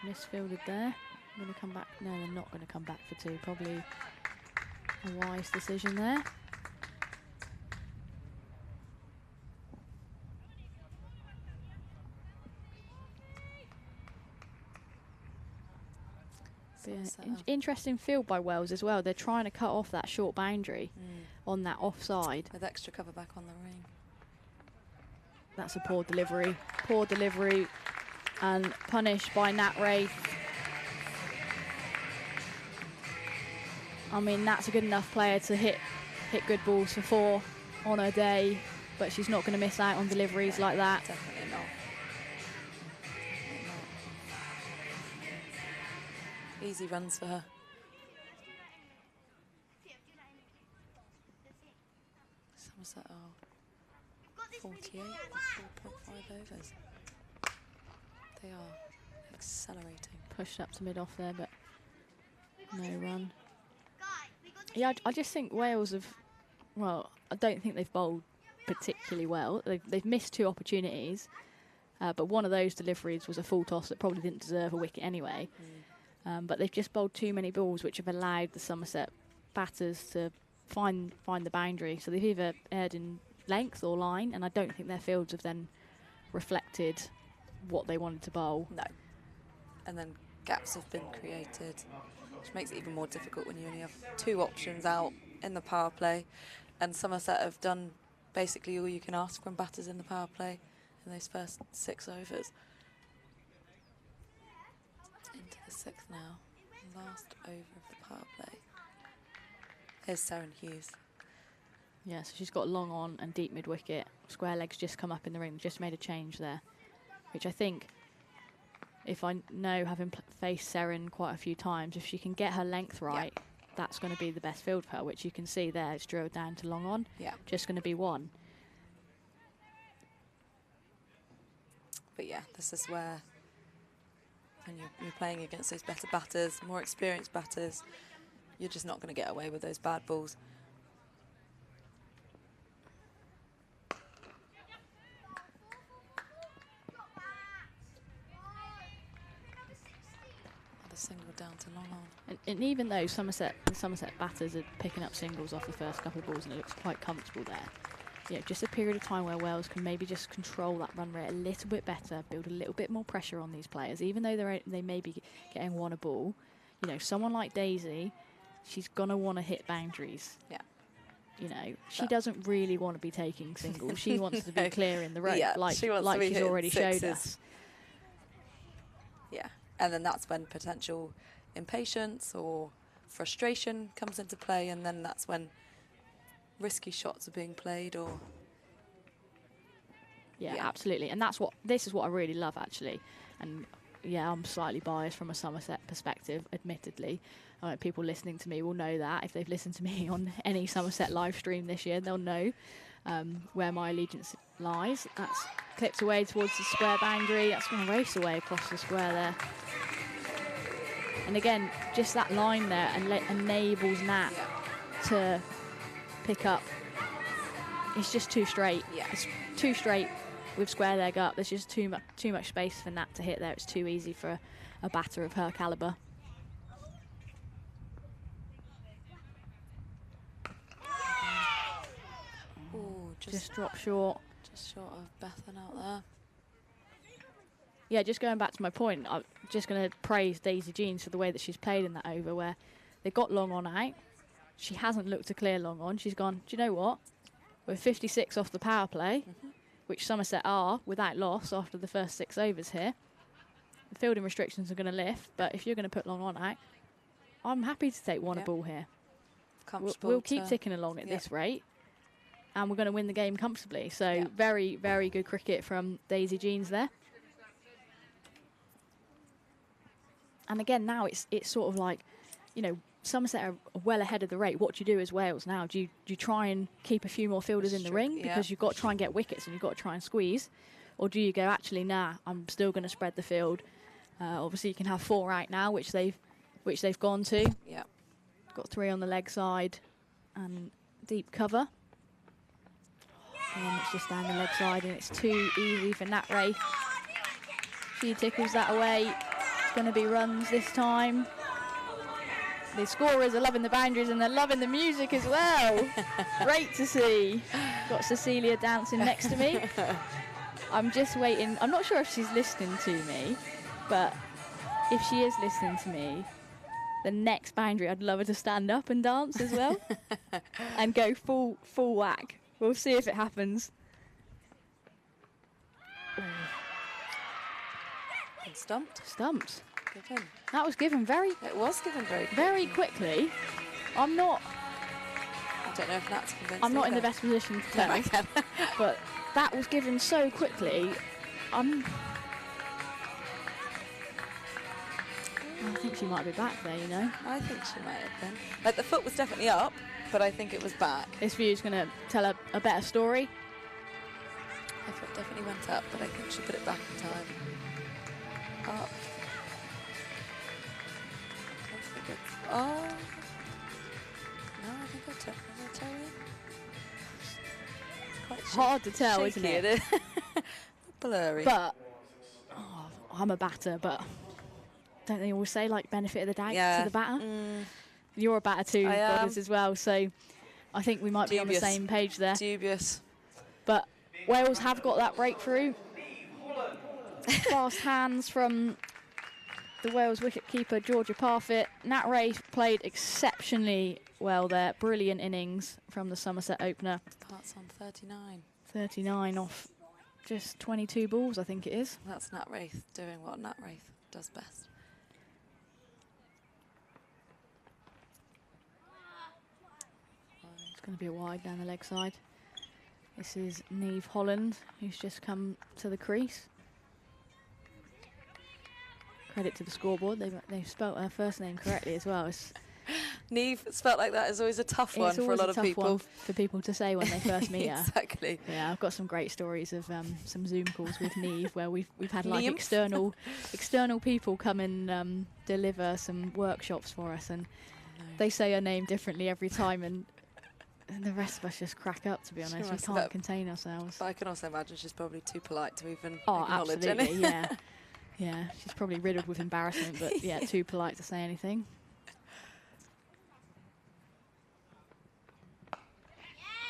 misfielded there. Going to come back. No, they're not going to come back for 2. Probably a wise decision there. Interesting field by Wales as well. They're trying to cut off that short boundary on that offside. With extra cover back on the ring. That's a poor delivery. Poor delivery and punished by Nat Wraith. I mean, Nat's a good enough player to hit good balls for 4 on her day, but she's not going to miss out on deliveries like that. Definitely not. Easy runs for her. Somerset are 48 or 4.5 overs. They are accelerating. Pushed up to mid-off there, but no run. Yeah, I just think Wales have, well, I don't think they've bowled particularly well. They've missed 2 opportunities, but one of those deliveries was a full toss that probably didn't deserve a wicket anyway. But they've just bowled too many balls, which have allowed the Somerset batters to find the boundary. So they've either aired in length or line, and I don't think their fields have then reflected what they wanted to bowl. No. And then gaps have been created, which makes it even more difficult when you only have 2 options out in the power play. And Somerset have done basically all you can ask from batters in the power play in those first 6 overs. Into the 6th now. Last over of the power play. Here's Seren Hughes. Yeah, so she's got long on and deep mid-wicket. Square legs just come up in the ring. Just made a change there, which I think, if I know, having faced Seren quite a few times, if she can get her length right, that's going to be the best field for her, which you can see there. It's drilled down to long on. Yeah. Just going to be 1. But yeah, this is where when you're playing against those better batters, more experienced batters, you're just not going to get away with those bad balls. Another single down to long on. And even though the Somerset batters are picking up singles off the first couple of balls and it looks quite comfortable there, you know, just a period of time where Wales can maybe just control that run rate a little bit better, build a little bit more pressure on these players, even though they may be getting 1 a ball. You know, someone like Daisy, she's going to want to hit boundaries. Yeah. You know, she doesn't really want to be taking singles. She wants to be clearing the road, Yeah, like she's already showed sixes. us. Yeah, and then that's when potential impatience or frustration comes into play, and then that's when risky shots are being played. Or Yeah, absolutely. And this is what I really love, actually. And yeah, I'm slightly biased from a Somerset perspective, admittedly. People listening to me will know that. If they've listened to me on any Somerset live stream this year, they'll know where my allegiance lies. That's clipped away towards the square boundary. That's going to race away across the square there. And again, just that line there enables Nat to pick up. It's just too straight. Yeah. It's too straight with square leg up. There's just too much space for Nat to hit there. It's too easy for a batter of her calibre. Ooh, Just drop short. Just short of Bethan out there. Yeah, just going back to my point, I'm just going to praise Daisy Jeans for the way that she's played in that over, where they got long on out. She hasn't looked to clear long on. She's gone, do you know what? We're 56 off the power play, which Somerset are without loss after the first 6 overs here. The fielding restrictions are going to lift, but if you're going to put long on out, I'm happy to take 1 a ball here. We'll keep ticking along at this rate, and we're going to win the game comfortably. So very, very good cricket from Daisy Jeans there. And again, now it's sort of like, you know, Somerset are well ahead of the rate. What do you do as Wales now? Do you try and keep a few more fielders in the ring because you've got to try and get wickets and you've got to try and squeeze? Or do you go, actually, nah, I'm still going to spread the field. Obviously, you can have 4 out now, which they've gone to. Yeah. Got 3 on the leg side and deep cover. And it's just down the leg side, and it's too easy for Nat Wraith. She tickles that away. It's going to be runs this time. The scorers are loving the boundaries and they're loving the music as well. Great to see. Got Cecilia dancing next to me. I'm just waiting. I'm not sure if she's listening to me, but if she is listening to me, the next boundary, I'd love her to stand up and dance as well and go full whack. We'll see if it happens. And stumped. Stumped. Given. That was given very... It was given very quickly. I'm not... I don't know if that's convinced. I'm not in either. the best position to tell. But that was given so quickly. I think she might be back there, you know. I think she might have been. Like, the foot was definitely up, but I think it was back. This view's going to tell a better story. Her foot definitely went up, but I think she put it back in time. Up. Oh. No, I think I took her toe in. Quite Hard to tell, isn't it? Blurry. But, I'm a batter, but don't they always say, like, benefit of the doubt to the batter? You're a batter too, Goddess, as well, so I think we might be on the same page there. Dubious. But Wales have got that breakthrough. Fast hands from the Wales wicketkeeper, Georgia Parfitt. Nat Ray played exceptionally well there. Brilliant innings from the Somerset opener. Parts on 39. 39 off just 22 balls, I think it is. That's Nat Wraith doing what Nat Wraith does best. It's going to be a wide down the leg side. This is Neve Holland, who's just come to the crease. Credit to the scoreboard, they've spelt her first name correctly as well. Neve, spelt like that is always a tough one for a lot of people. For people to say when they first meet her. Exactly. Yeah, I've got some great stories of some Zoom calls with Neve where we've had like Nymph? external people come and deliver some workshops for us, and they say her name differently every time, and the rest of us just crack up, to be honest. We can't contain ourselves. But I can also imagine she's probably too polite to even acknowledge absolutely, any. Yeah. Yeah, she's probably riddled with embarrassment, but yeah, too polite to say anything.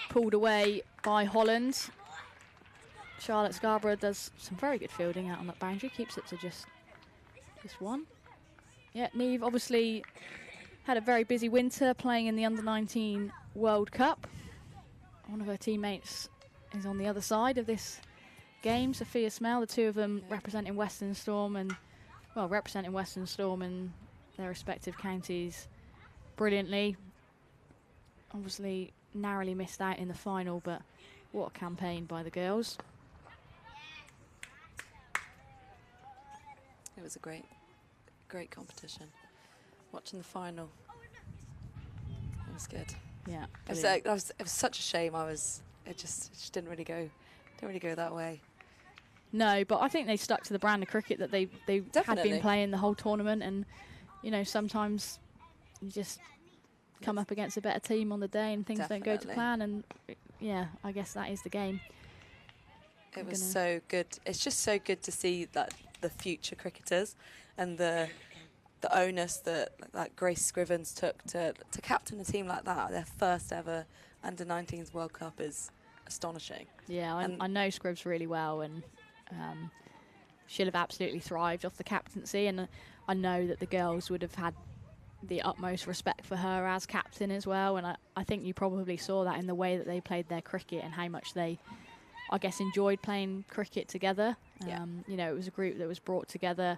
Pulled away by Holland. Charlotte Scarborough does some very good fielding out on that boundary, keeps it to just one. Yeah, Neve obviously had a very busy winter playing in the Under-19 World Cup. One of her teammates is on the other side of this game, Sophia Smell, the two of them representing Western Storm and their respective counties brilliantly. Obviously narrowly missed out in the final, but what a campaign by the girls. It was a great competition. Watching the final, it was good. Yeah, it was such a shame. It just didn't really go that way. No, but I think they stuck to the brand of cricket that they had been playing the whole tournament, and you know, sometimes you just come up against a better team on the day and things don't go to plan, and yeah, I guess that is the game. It was so good. It's just so good to see that the future cricketers and the onus that like Grace Scrivens took to captain a team like that, their first ever Under-19s World Cup, is astonishing. Yeah, I know Scrivs really well, and she'll have absolutely thrived off the captaincy, and I know that the girls would have had the utmost respect for her as captain as well, and I think you probably saw that in the way that they played their cricket and how much they, I guess, enjoyed playing cricket together. You know, it was a group that was brought together,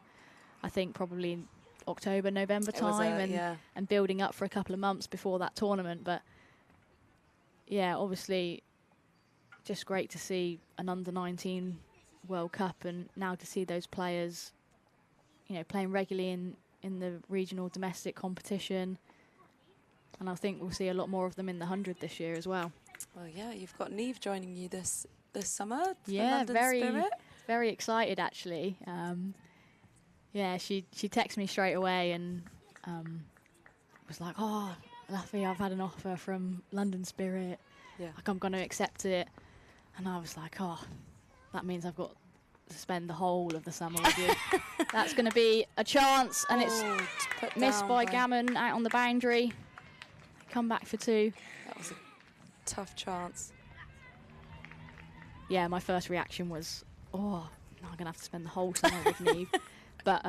I think, probably in October, November time, and building up for a couple of months before that tournament. But yeah, obviously just great to see an Under-19 World Cup, and now to see those players, you know, playing regularly in the regional domestic competition, and I think we'll see a lot more of them in the 100 this year as well. Well, yeah, you've got Neve joining you this summer. Yeah, very excited actually. Yeah, she texted me straight away and was like, "Oh, Laffy, I've had an offer from London Spirit. Yeah, like I'm going to accept it." And I was like, "Oh, that means I've got to spend the whole of the summer with you." That's going to be a chance, and it's missed by Gammon out on the boundary. Come back for two. That was a tough chance. Yeah, my first reaction was, "Oh, I'm going to have to spend the whole summer with Neve." But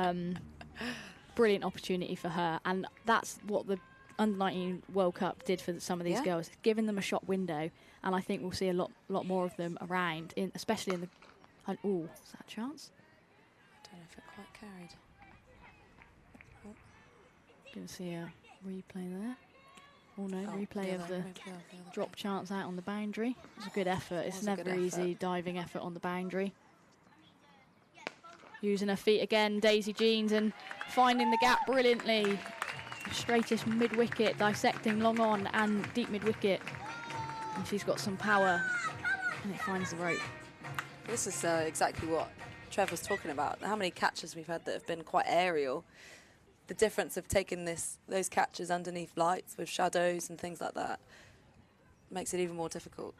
brilliant opportunity for her, and that's what the Under-19 World Cup did for some of these girls. It's given them a shot window, and I think we'll see a lot more of them around, especially in the Oh, is that a chance? I don't know if it quite carried. Oh. Didn't see a replay there. Oh no, Oh, replay of the drop chance out on the boundary. It was a good effort. It's never easy diving effort on the boundary. Using her feet again, Daisy Jeans, and finding the gap brilliantly. Straightest mid-wicket, dissecting long on and deep mid-wicket. And she's got some power, and it finds the rope. This is exactly what Trev was talking about. How many catches we've had that have been quite aerial. The difference of taking those catches underneath lights with shadows and things like that makes it even more difficult.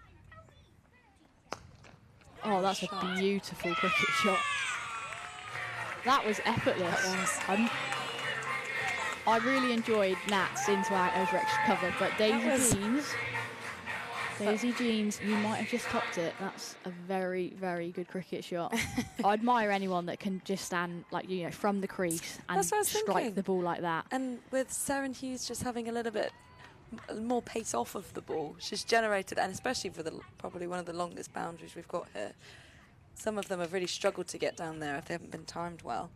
Oh, that's a beautiful cricket shot. That was effortless. That was. I really enjoyed Nat's into out over extra cover, but Daisy Jeans, you might have just topped it. That's a very, very good cricket shot. I admire anyone that can just stand, like, you know, from the crease and strike the ball like that. And with Seren Hughes just having a little bit more pace off of the ball, she's generated, and especially for probably one of the longest boundaries we've got here. Some of them have really struggled to get down there if they haven't been timed well.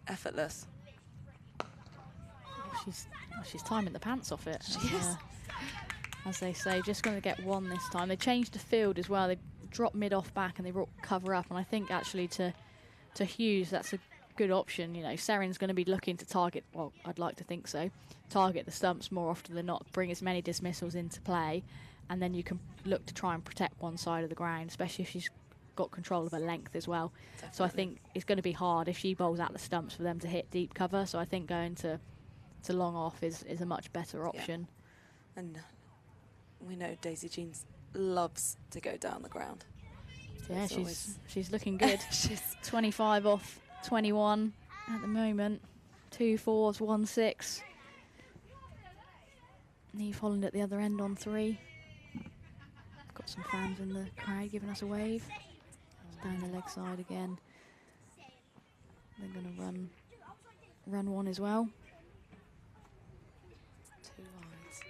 Effortless. She's timing the pants off it. She is. As they say, just going to get one this time. They changed the field as well. They dropped mid off back and they brought cover up. And I think actually to Hughes, that's a good option. You know, Seren's going to be looking to target, well, I'd like to think so, target the stumps more often than not, bring as many dismissals into play. And then you can look to try and protect one side of the ground, especially if she's got control of her length as well. Definitely. So I think it's going to be hard if she bowls out the stumps for them to hit deep cover. So I think going to long off is a much better option. Yeah. And we know Daisy Jeans loves to go down the ground. So yeah, she's looking good. She's 25 off 21 at the moment. 2 4s, 1 6. Neve Holland at the other end on 3. Got some fans in the crowd giving us a wave. Down the leg side again. They're going to run one as well. 2 wides.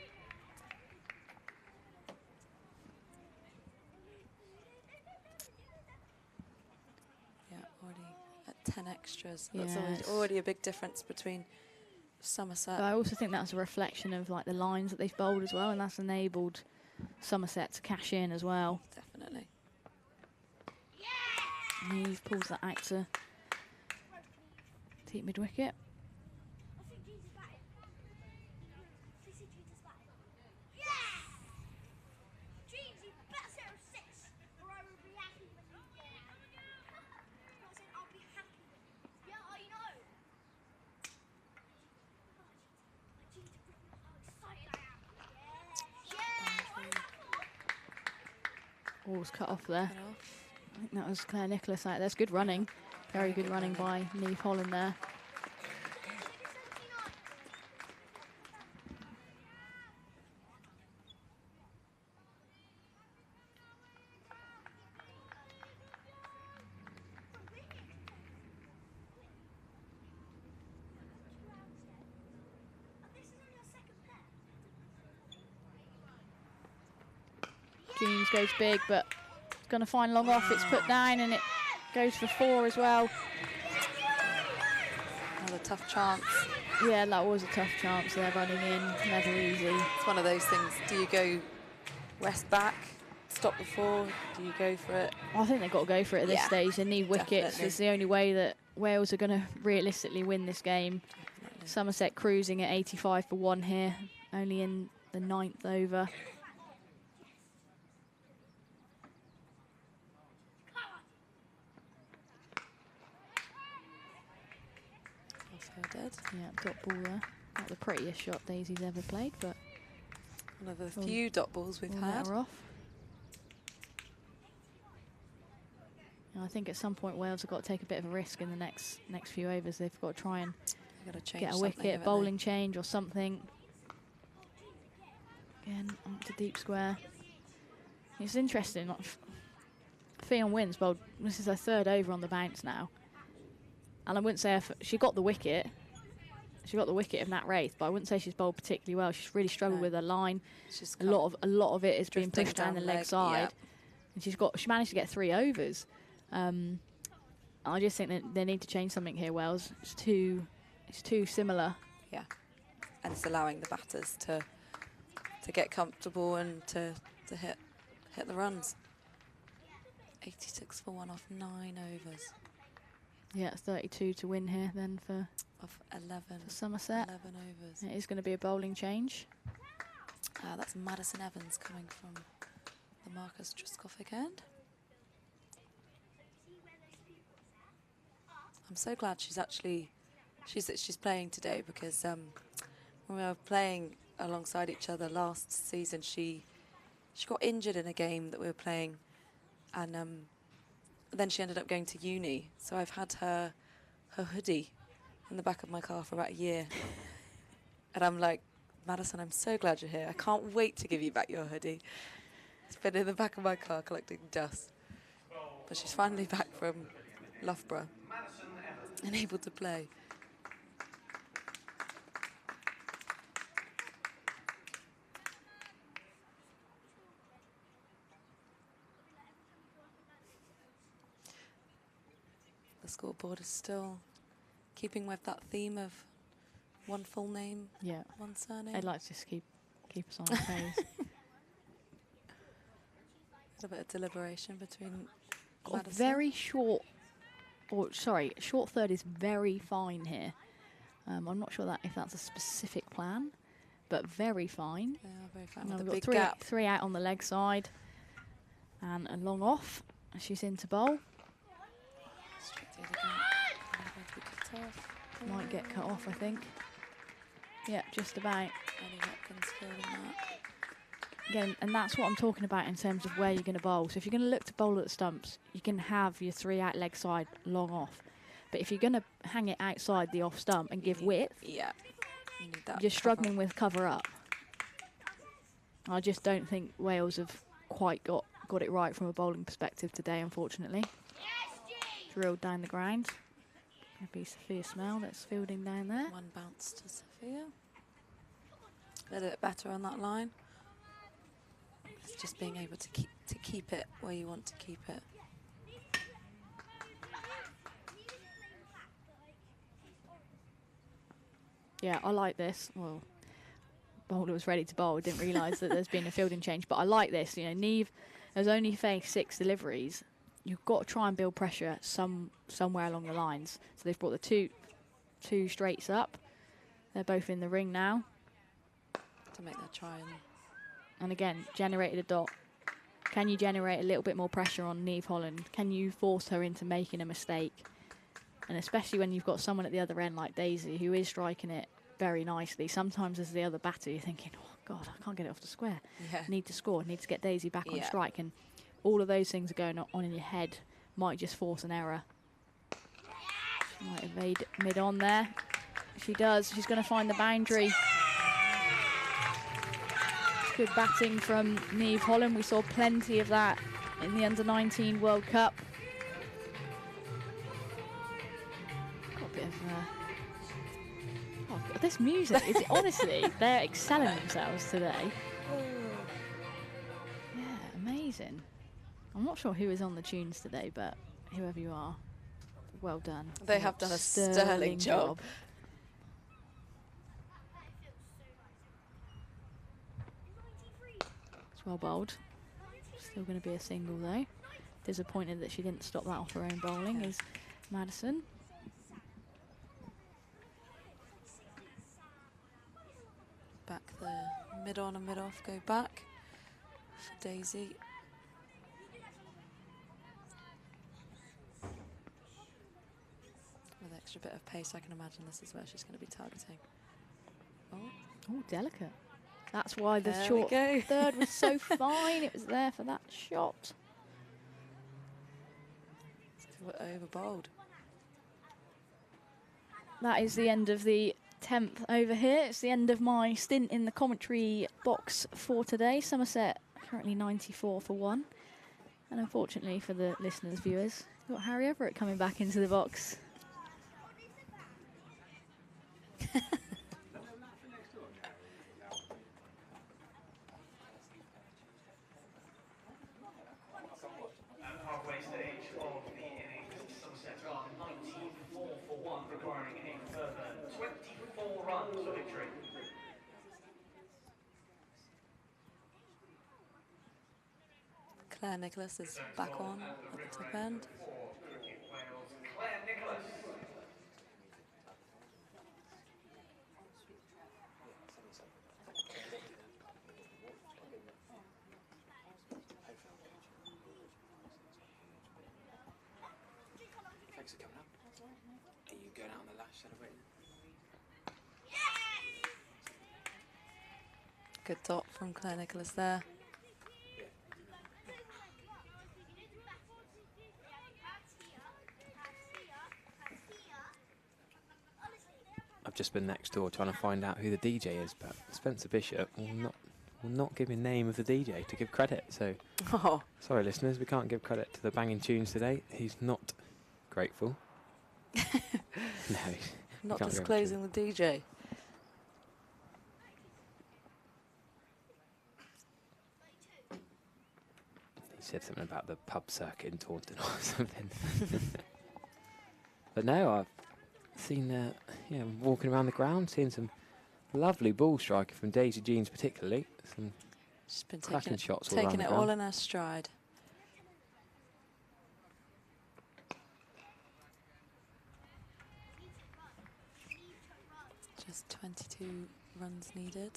Yeah, already at 10 extras. That's already a big difference between Somerset. But I also think that's a reflection of like the lines that they've bowled as well, and that's enabled Somerset to cash in as well. Definitely. Neve pulls that out to deep mid wicket. Ball's cut off there. I think that was Claire Nicholas out there. That's good running. Very good running by Neve Holland there. Jeans goes big, but it's going to find long off. It's put down and it goes for 4 as well. Another tough chance. Yeah, that was a tough chance there, running in. Never easy. It's one of those things. Do you go rest back, stop the 4? Do you go for it? I think they've got to go for it at this stage. They need wickets. Definitely. It's the only way that Wales are going to realistically win this game. Definitely. Somerset cruising at 85 for 1 here, only in the 9th over. Dead. Yeah, dot ball there. Not the prettiest shot Daisy's ever played, but one of the few dot balls we've had. Off. And I think at some point Wales have got to take a bit of a risk in the next few overs. They've got to try and get a wicket, bowling change or something. Again, up to deep square. It's interesting. Fionn Wynn's bowled. This is her 3rd over on the bounce now. And I wouldn't say she got the wicket. She got the wicket of Nat Wraith, but I wouldn't say she's bowled particularly well. She's really struggled with her line. A lot of it has been pushed down the leg side, and she managed to get 3 overs. I just think that they need to change something here, Wells. It's too similar. Yeah, and it's allowing the batters to get comfortable and to hit the runs. 86 for 1 off 9 overs. Yeah, it's 32 to win here then for Off 11 for Somerset. 11 overs. It is going to be a bowling change. That's Madison Evans coming from the Marcus Trescothic end. I'm so glad she's playing today, because when we were playing alongside each other last season, she got injured in a game that we were playing, and then she ended up going to uni. So I've had her hoodie in the back of my car for about a year. And I'm like, Madison, I'm so glad you're here. I can't wait to give you back your hoodie. It's been in the back of my car collecting dust. But she's finally back from Loughborough and able to play. The scoreboard is still keeping with that theme of one full name, Yeah. one surname. I'd like to just keep us on our toes. A bit of deliberation between Got a Madison. very short, short third is very fine here. I'm not sure if that's a specific plan, but very fine. They are very fine Now with we've a got big gap. three out on the leg side, and a long off. She's into bowl. Straight through the gap. And going to be cut off. Might get cut off, I think. Yeah, just about. Ellie Hopkins fielding that. Again, and that's what I'm talking about in terms of where you're going to bowl. So if you're going to look to bowl at the stumps, you can have your 3 out leg side long off. But if you're going to hang it outside the off stump and give width, Yeah. You need that you're cover. struggling with cover up. I just don't think Wales have quite got it right from a bowling perspective today, unfortunately. Drilled down the ground. Going to be Sophia Smell that's fielding down there. One bounce to Sophia. A little bit better on that line. It's just being able to keep it where you want to keep it. Yeah, I like this. Well, bowler was ready to bowl. Didn't realise that there's been a fielding change, but I like this. You know, Neve has only faced 6 deliveries. You've got to try and build pressure somewhere along the lines. So they've brought the two straights up. They're both in the ring now. To make that try And again, generated a dot. Can you generate a little bit more pressure on Neve Holland? Can you force her into making a mistake? And especially when you've got someone at the other end like Daisy, who is striking it very nicely. Sometimes as the other batter, you're thinking, oh, God, I can't get it off the square. Yeah. Need to score, need to get Daisy back on Yeah. strike. And all of those things are going on in your head. Might just force an error. She might evade mid-on there. She does. She's going to find the boundary. Good batting from Neve Holland. We saw plenty of that in the Under-19 World Cup. Got a bit of oh God, this music is honestly, they're excelling themselves today. Yeah, amazing. I'm not sure who is on the tunes today, but whoever you are, well done. They have done a sterling job. It's well bowled. Still going to be a single though. Disappointed that she didn't stop that off her own bowling is Madison. Back the mid-on and mid-off go back for Daisy. With extra bit of pace, I can imagine this is where she's going to be targeting. Oh, Oh, delicate. That's why the There we short go. third was so fine. It was there for that shot. over bowled. That is the end of the 10th over here. It's the end of my stint in the commentary box for today. Somerset currently 94 for 1. And unfortunately for the listeners, viewers, we've got Harry Everett coming back into the box. Halfway stage of the Claire Nicholas is back on at the top end. Thanks for coming up. Are you going out on the lash celebrating? Good dot from Claire Nicholas there. I've just been next door trying to find out who the DJ is, but Spencer Bishop will not give me a name of the DJ to give credit. So, sorry listeners, we can't give credit to the banging tunes today. He's not grateful. No, not disclosing the DJ. He said something about the pub circuit in Taunton or something. But no, I've seen, walking around the ground, seeing some lovely ball striking from Daisy Jeans particularly. Some She's been cracking shots all around taking the it ground. all in her stride. Just 22 runs needed.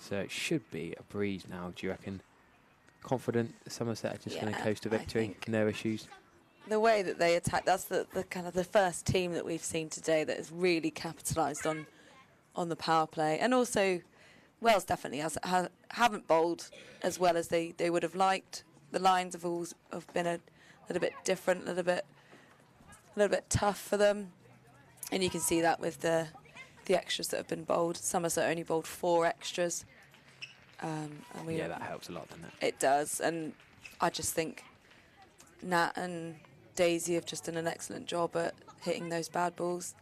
So it should be a breeze now, do you reckon? Confident Somerset are just going to coast to victory, no issues? The way that they attack, that's the kind of the first team that we've seen today that has really capitalised on the power play. And also, Wales definitely haven't bowled as well as they would have liked. The lines have been a little bit different, a little bit tough for them. And you can see that with the extras that have been bowled. Somerset only bowled 4 extras. Yeah, that helps a lot, doesn't it? It does, and I just think Nat and Daisy have just done an excellent job at hitting those bad balls,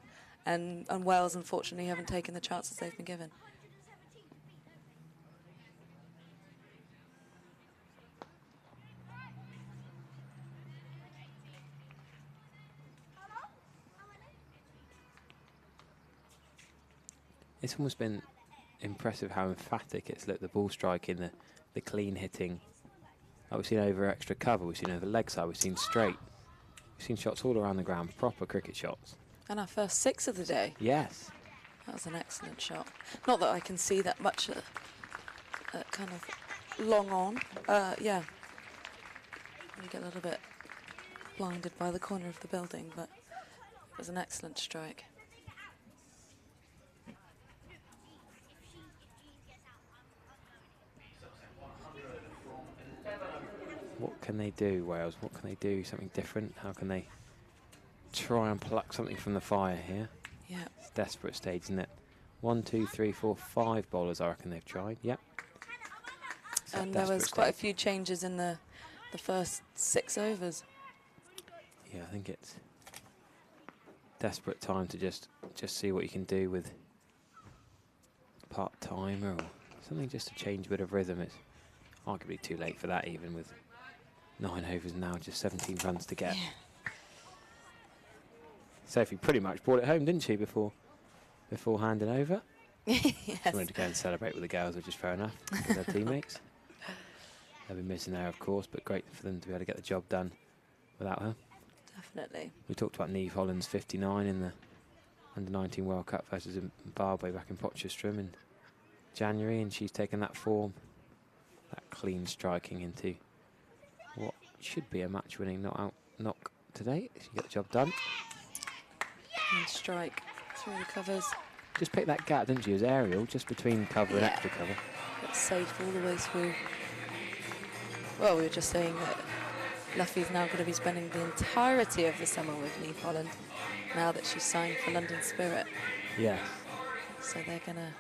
and Wales unfortunately haven't taken the chances they've been given. It's almost been impressive how emphatic it's looked, the ball striking, the clean hitting. Like we've seen over extra cover, we've seen over the leg side, we've seen straight. We've seen shots all around the ground, proper cricket shots. And our first 6 of the day. Yes. That was an excellent shot. Not that I can see that much kind of long on. Yeah. You get a little bit blinded by the corner of the building, but it was an excellent strike. What can they do, Wales? What can they do? Something different? How can they try and pluck something from the fire here? Yeah. It's a desperate stage, isn't it? 1, 2, 3, 4, 5 bowlers, I reckon they've tried. Yep. And there was quite a few changes in the first 6 overs. Yeah, I think it's desperate time to just see what you can do with part-timer or something just to change a bit of rhythm. It's arguably too late for that, even with 9 overs now, just 17 runs to get. Yeah. Sophie pretty much brought it home, didn't she, before handing over? Yes. She wanted to go and celebrate with the girls, which is fair enough, with their teammates. They'll be missing her, of course, but great for them to be able to get the job done without her. Definitely. We talked about Niamh Holland's 59 in the Under-19 World Cup versus Zimbabwe back in Potchefstroom in January, and she's taken that form, that clean striking, into what should be a match-winning knock today. She get the job done. And strike through the covers. Just picked that gap, didn't she? It was aerial, just between cover and extra cover. It's safe all the way through. Well, we were just saying that Luffy's now going to be spending the entirety of the summer with Niamh Holland now that she's signed for London Spirit. Yes. So they're going to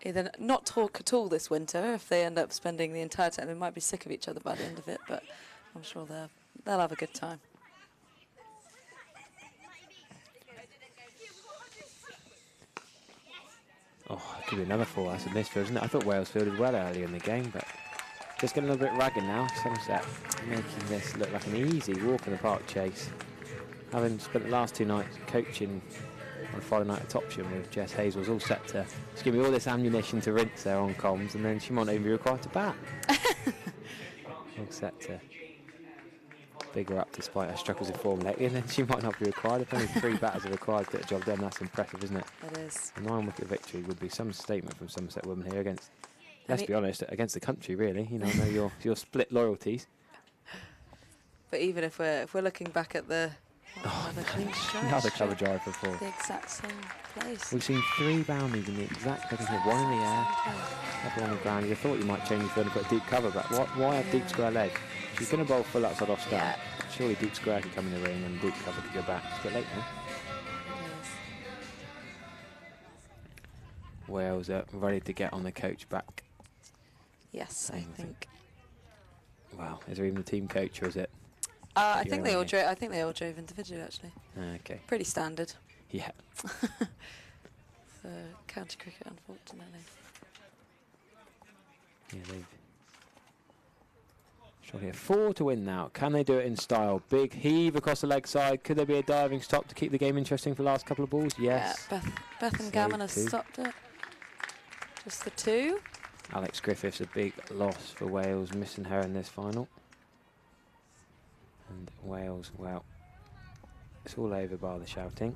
either not talk at all this winter if they end up spending the entire time. They might be sick of each other by the end of it, but I'm sure they'll have a good time. Oh, it could be another 4 hours of misfield, isn't it? I thought Wales fielded well earlier in the game, but just getting a little bit ragged now. Somerset making this look like an easy walk in the park chase. having spent the last 2 nights coaching on Friday night at Topsham with Jess Hayes, was all set to just give me all this ammunition to rinse there on comms, and then she might not even be required to bat. All set to big her up despite her struggles in form lately, and then she might not be required. If only 3 batters are required to get the job done, that's impressive, isn't it? It is. A 9-wicket victory would be some statement from Somerset women here against, let's be honest, against the country, really. You know, I know your split loyalties. But even if we're looking back at the Another cover drive for 4. The exact same place. We've seen 3 boundaries in the exact, I think, 1 in the air, couple on the ground. You thought you might change your field and put a deep cover, but why have deep square leg? She's going to bowl full outside off start. Surely deep square could come in the ring and deep cover could go back. It's a bit late now. Wales are ready to get on the coach back. Yes, I think. Well, is there even a team coach, or is it? I think they all drove. I think they all drove individually, actually. Okay. Pretty standard. Yeah. For county cricket, unfortunately. Yeah, they've surely a 4 to win now. Can they do it in style? Big heave across the leg side. Could there be a diving stop to keep the game interesting for the last couple of balls? Yes. Yeah, Beth and Gammon have stopped it. Just the 2. Alex Griffiths, a big loss for Wales, missing her in this final. And Wales, well, it's all over by the shouting.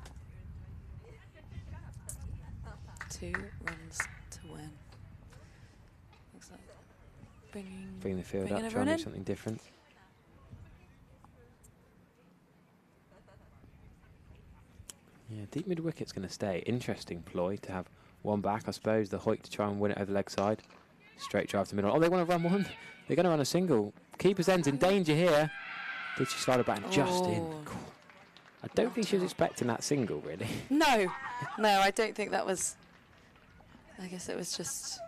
2 runs to win. Looks like bring the field up, trying to do something different. Yeah, deep mid wicket's going to stay. Interesting ploy to have 1 back, I suppose. The Hoyt to try and win it over the leg side. Straight drive to middle. Oh, they want to run 1. They're going to run a single. Keeper's end's in danger here. Did she slide it back and just in? I don't think she was expecting that single, really. No, I don't think that was. I guess it was just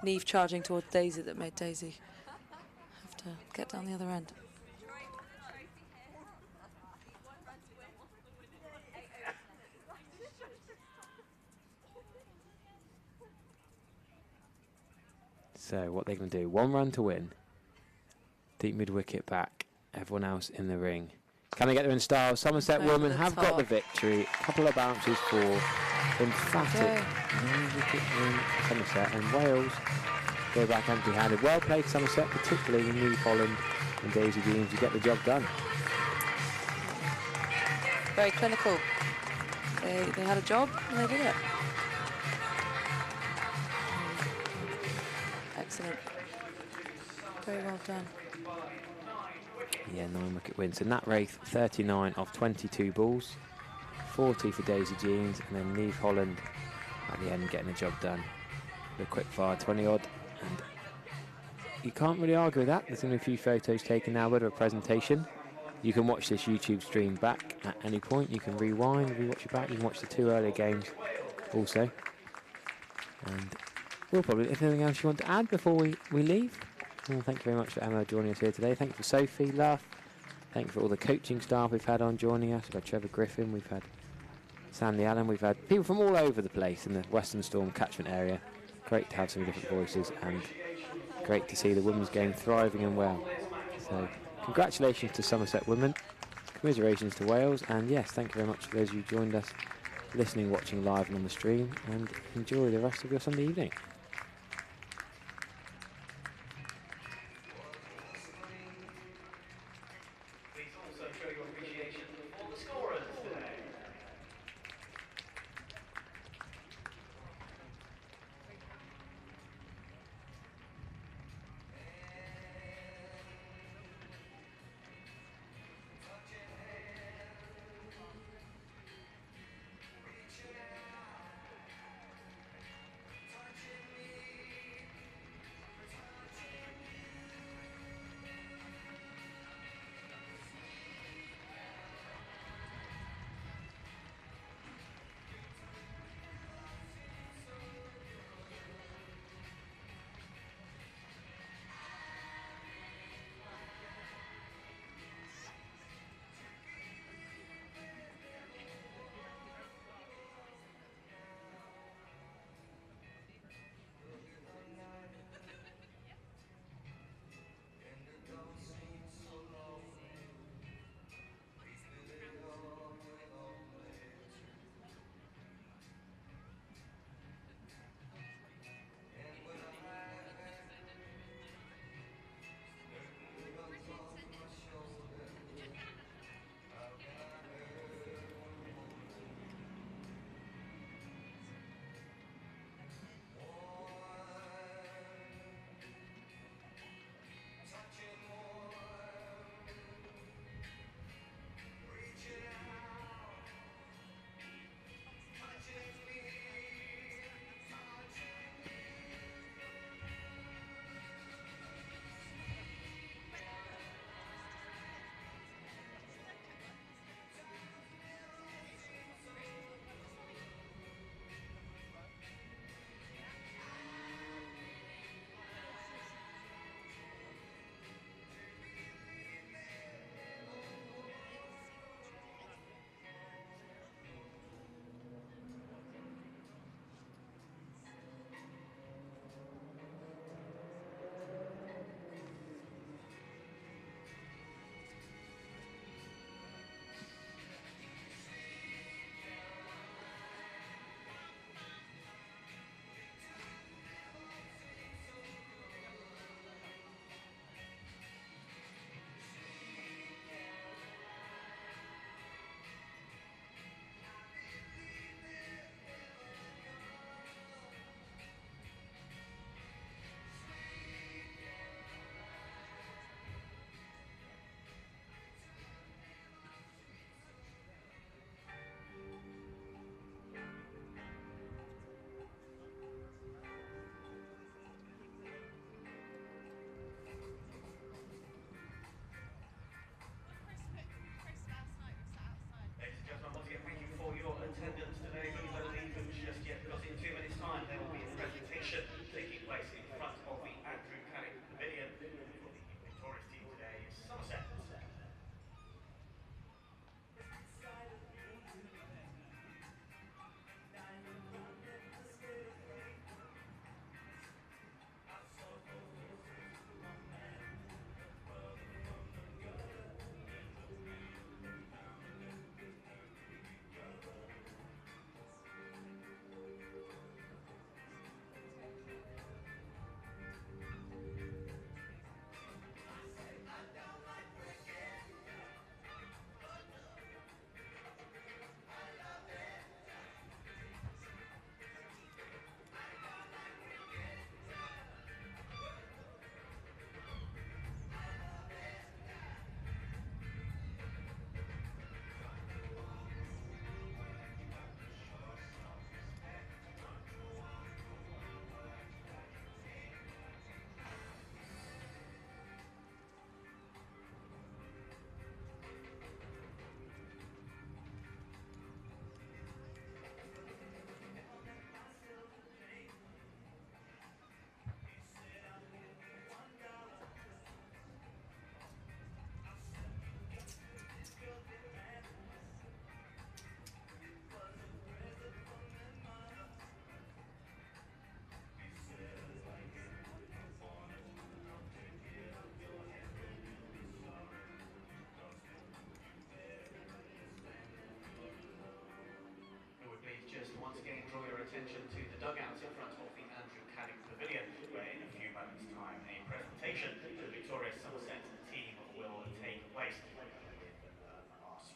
Neve charging towards Daisy that made Daisy have to get down the other end. So what they're going to do? 1 run to win. Deep mid wicket back. Everyone else in the ring. Can they get there in style? Somerset women have got the victory. A couple of bounces for emphatic 9-wicket win for Somerset, and Wales go back empty-handed. Well played, Somerset, particularly with Neve Holland and Daisy Dean to get the job done. Very clinical. They had a job and they did it. Excellent. Very well done. Yeah, 9-wicket win. So Nat Wraith, 39 off 22 balls. 40 for Daisy Jeans, and then Neve Holland at the end getting the job done. The quick fire, 20-odd. And you can't really argue with that. There's going to be a few photos taken now, bit of a presentation. You can watch this YouTube stream back at any point. You can rewind, rewatch it back. You can watch the 2 earlier games also. And we'll probably, if anything else you want to add before we leave? Well, thank you very much for Emma joining us here today. Thank you for Sophie, Luff. Thank you for all the coaching staff we've had on joining us. We've had Trevor Griffin, we've had Sandy Allen, we've had people from all over the place in the Western Storm catchment area. Great to have some different voices, and great to see the women's game thriving and well. So congratulations to Somerset women, commiserations to Wales, and yes, thank you very much for those who joined us listening, watching live and on the stream, and enjoy the rest of your Sunday evening.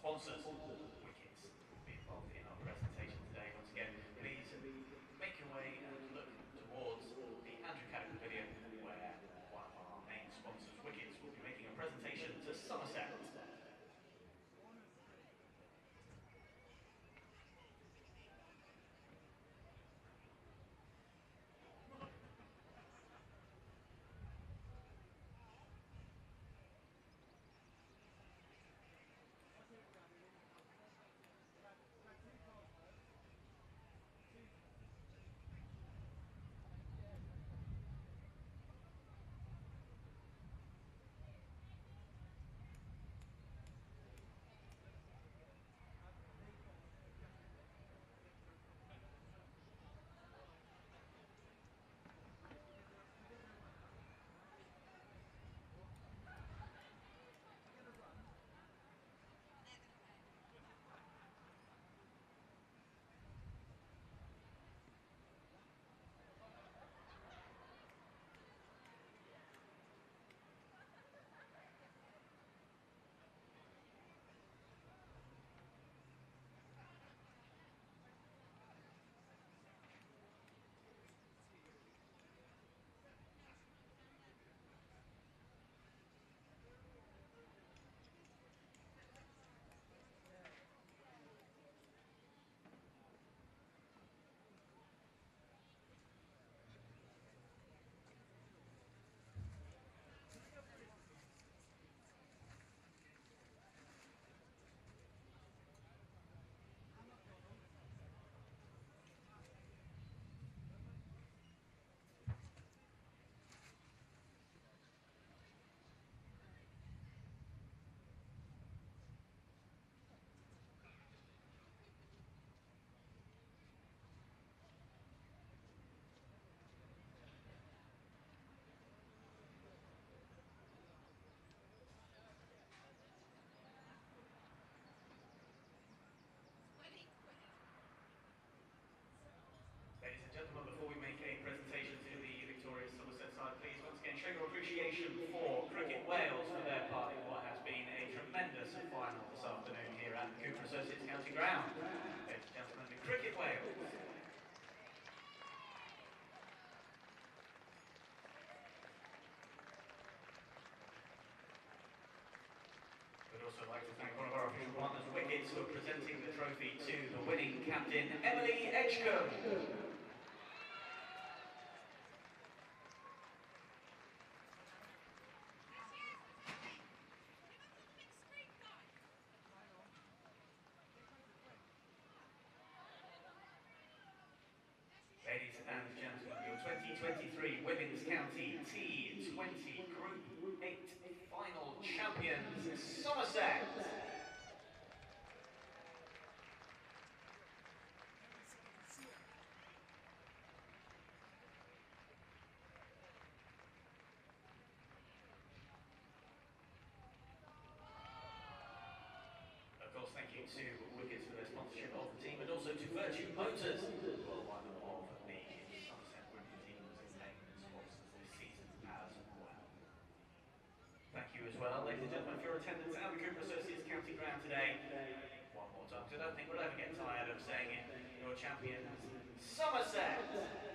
sponsors, Wickets, will be involved in our presentation today. Once again, please make your way and look towards the Andrew Caddick Pavilion, where one of our main sponsors, Wickets, will be making a presentation to Somerset. Ladies and gentlemen, before we make a presentation to the victorious Somerset side, please once again show your appreciation for Cricket Wales for their part in what has been a tremendous final this afternoon here at the Cooper Associates County Ground. Ladies and gentlemen, the Cricket Wales. We'd also like to thank one of our official partners, Wickets, who are presenting the trophy to the winning captain, Emily Edgecombe. Ladies and gentlemen, your 2023 Women's County T20 Group 8 final champions, Somerset. Of course, thank you to Wickets for their sponsorship of the team, and also to Virtue Motors, who are one of the Somerset Group teams in main sponsors this season as well. Thank you as well, ladies and gentlemen, for your attendance at the Cooper Associates County Ground today. One more time, because I don't think we'll ever get tired of saying it. Your champions, Somerset!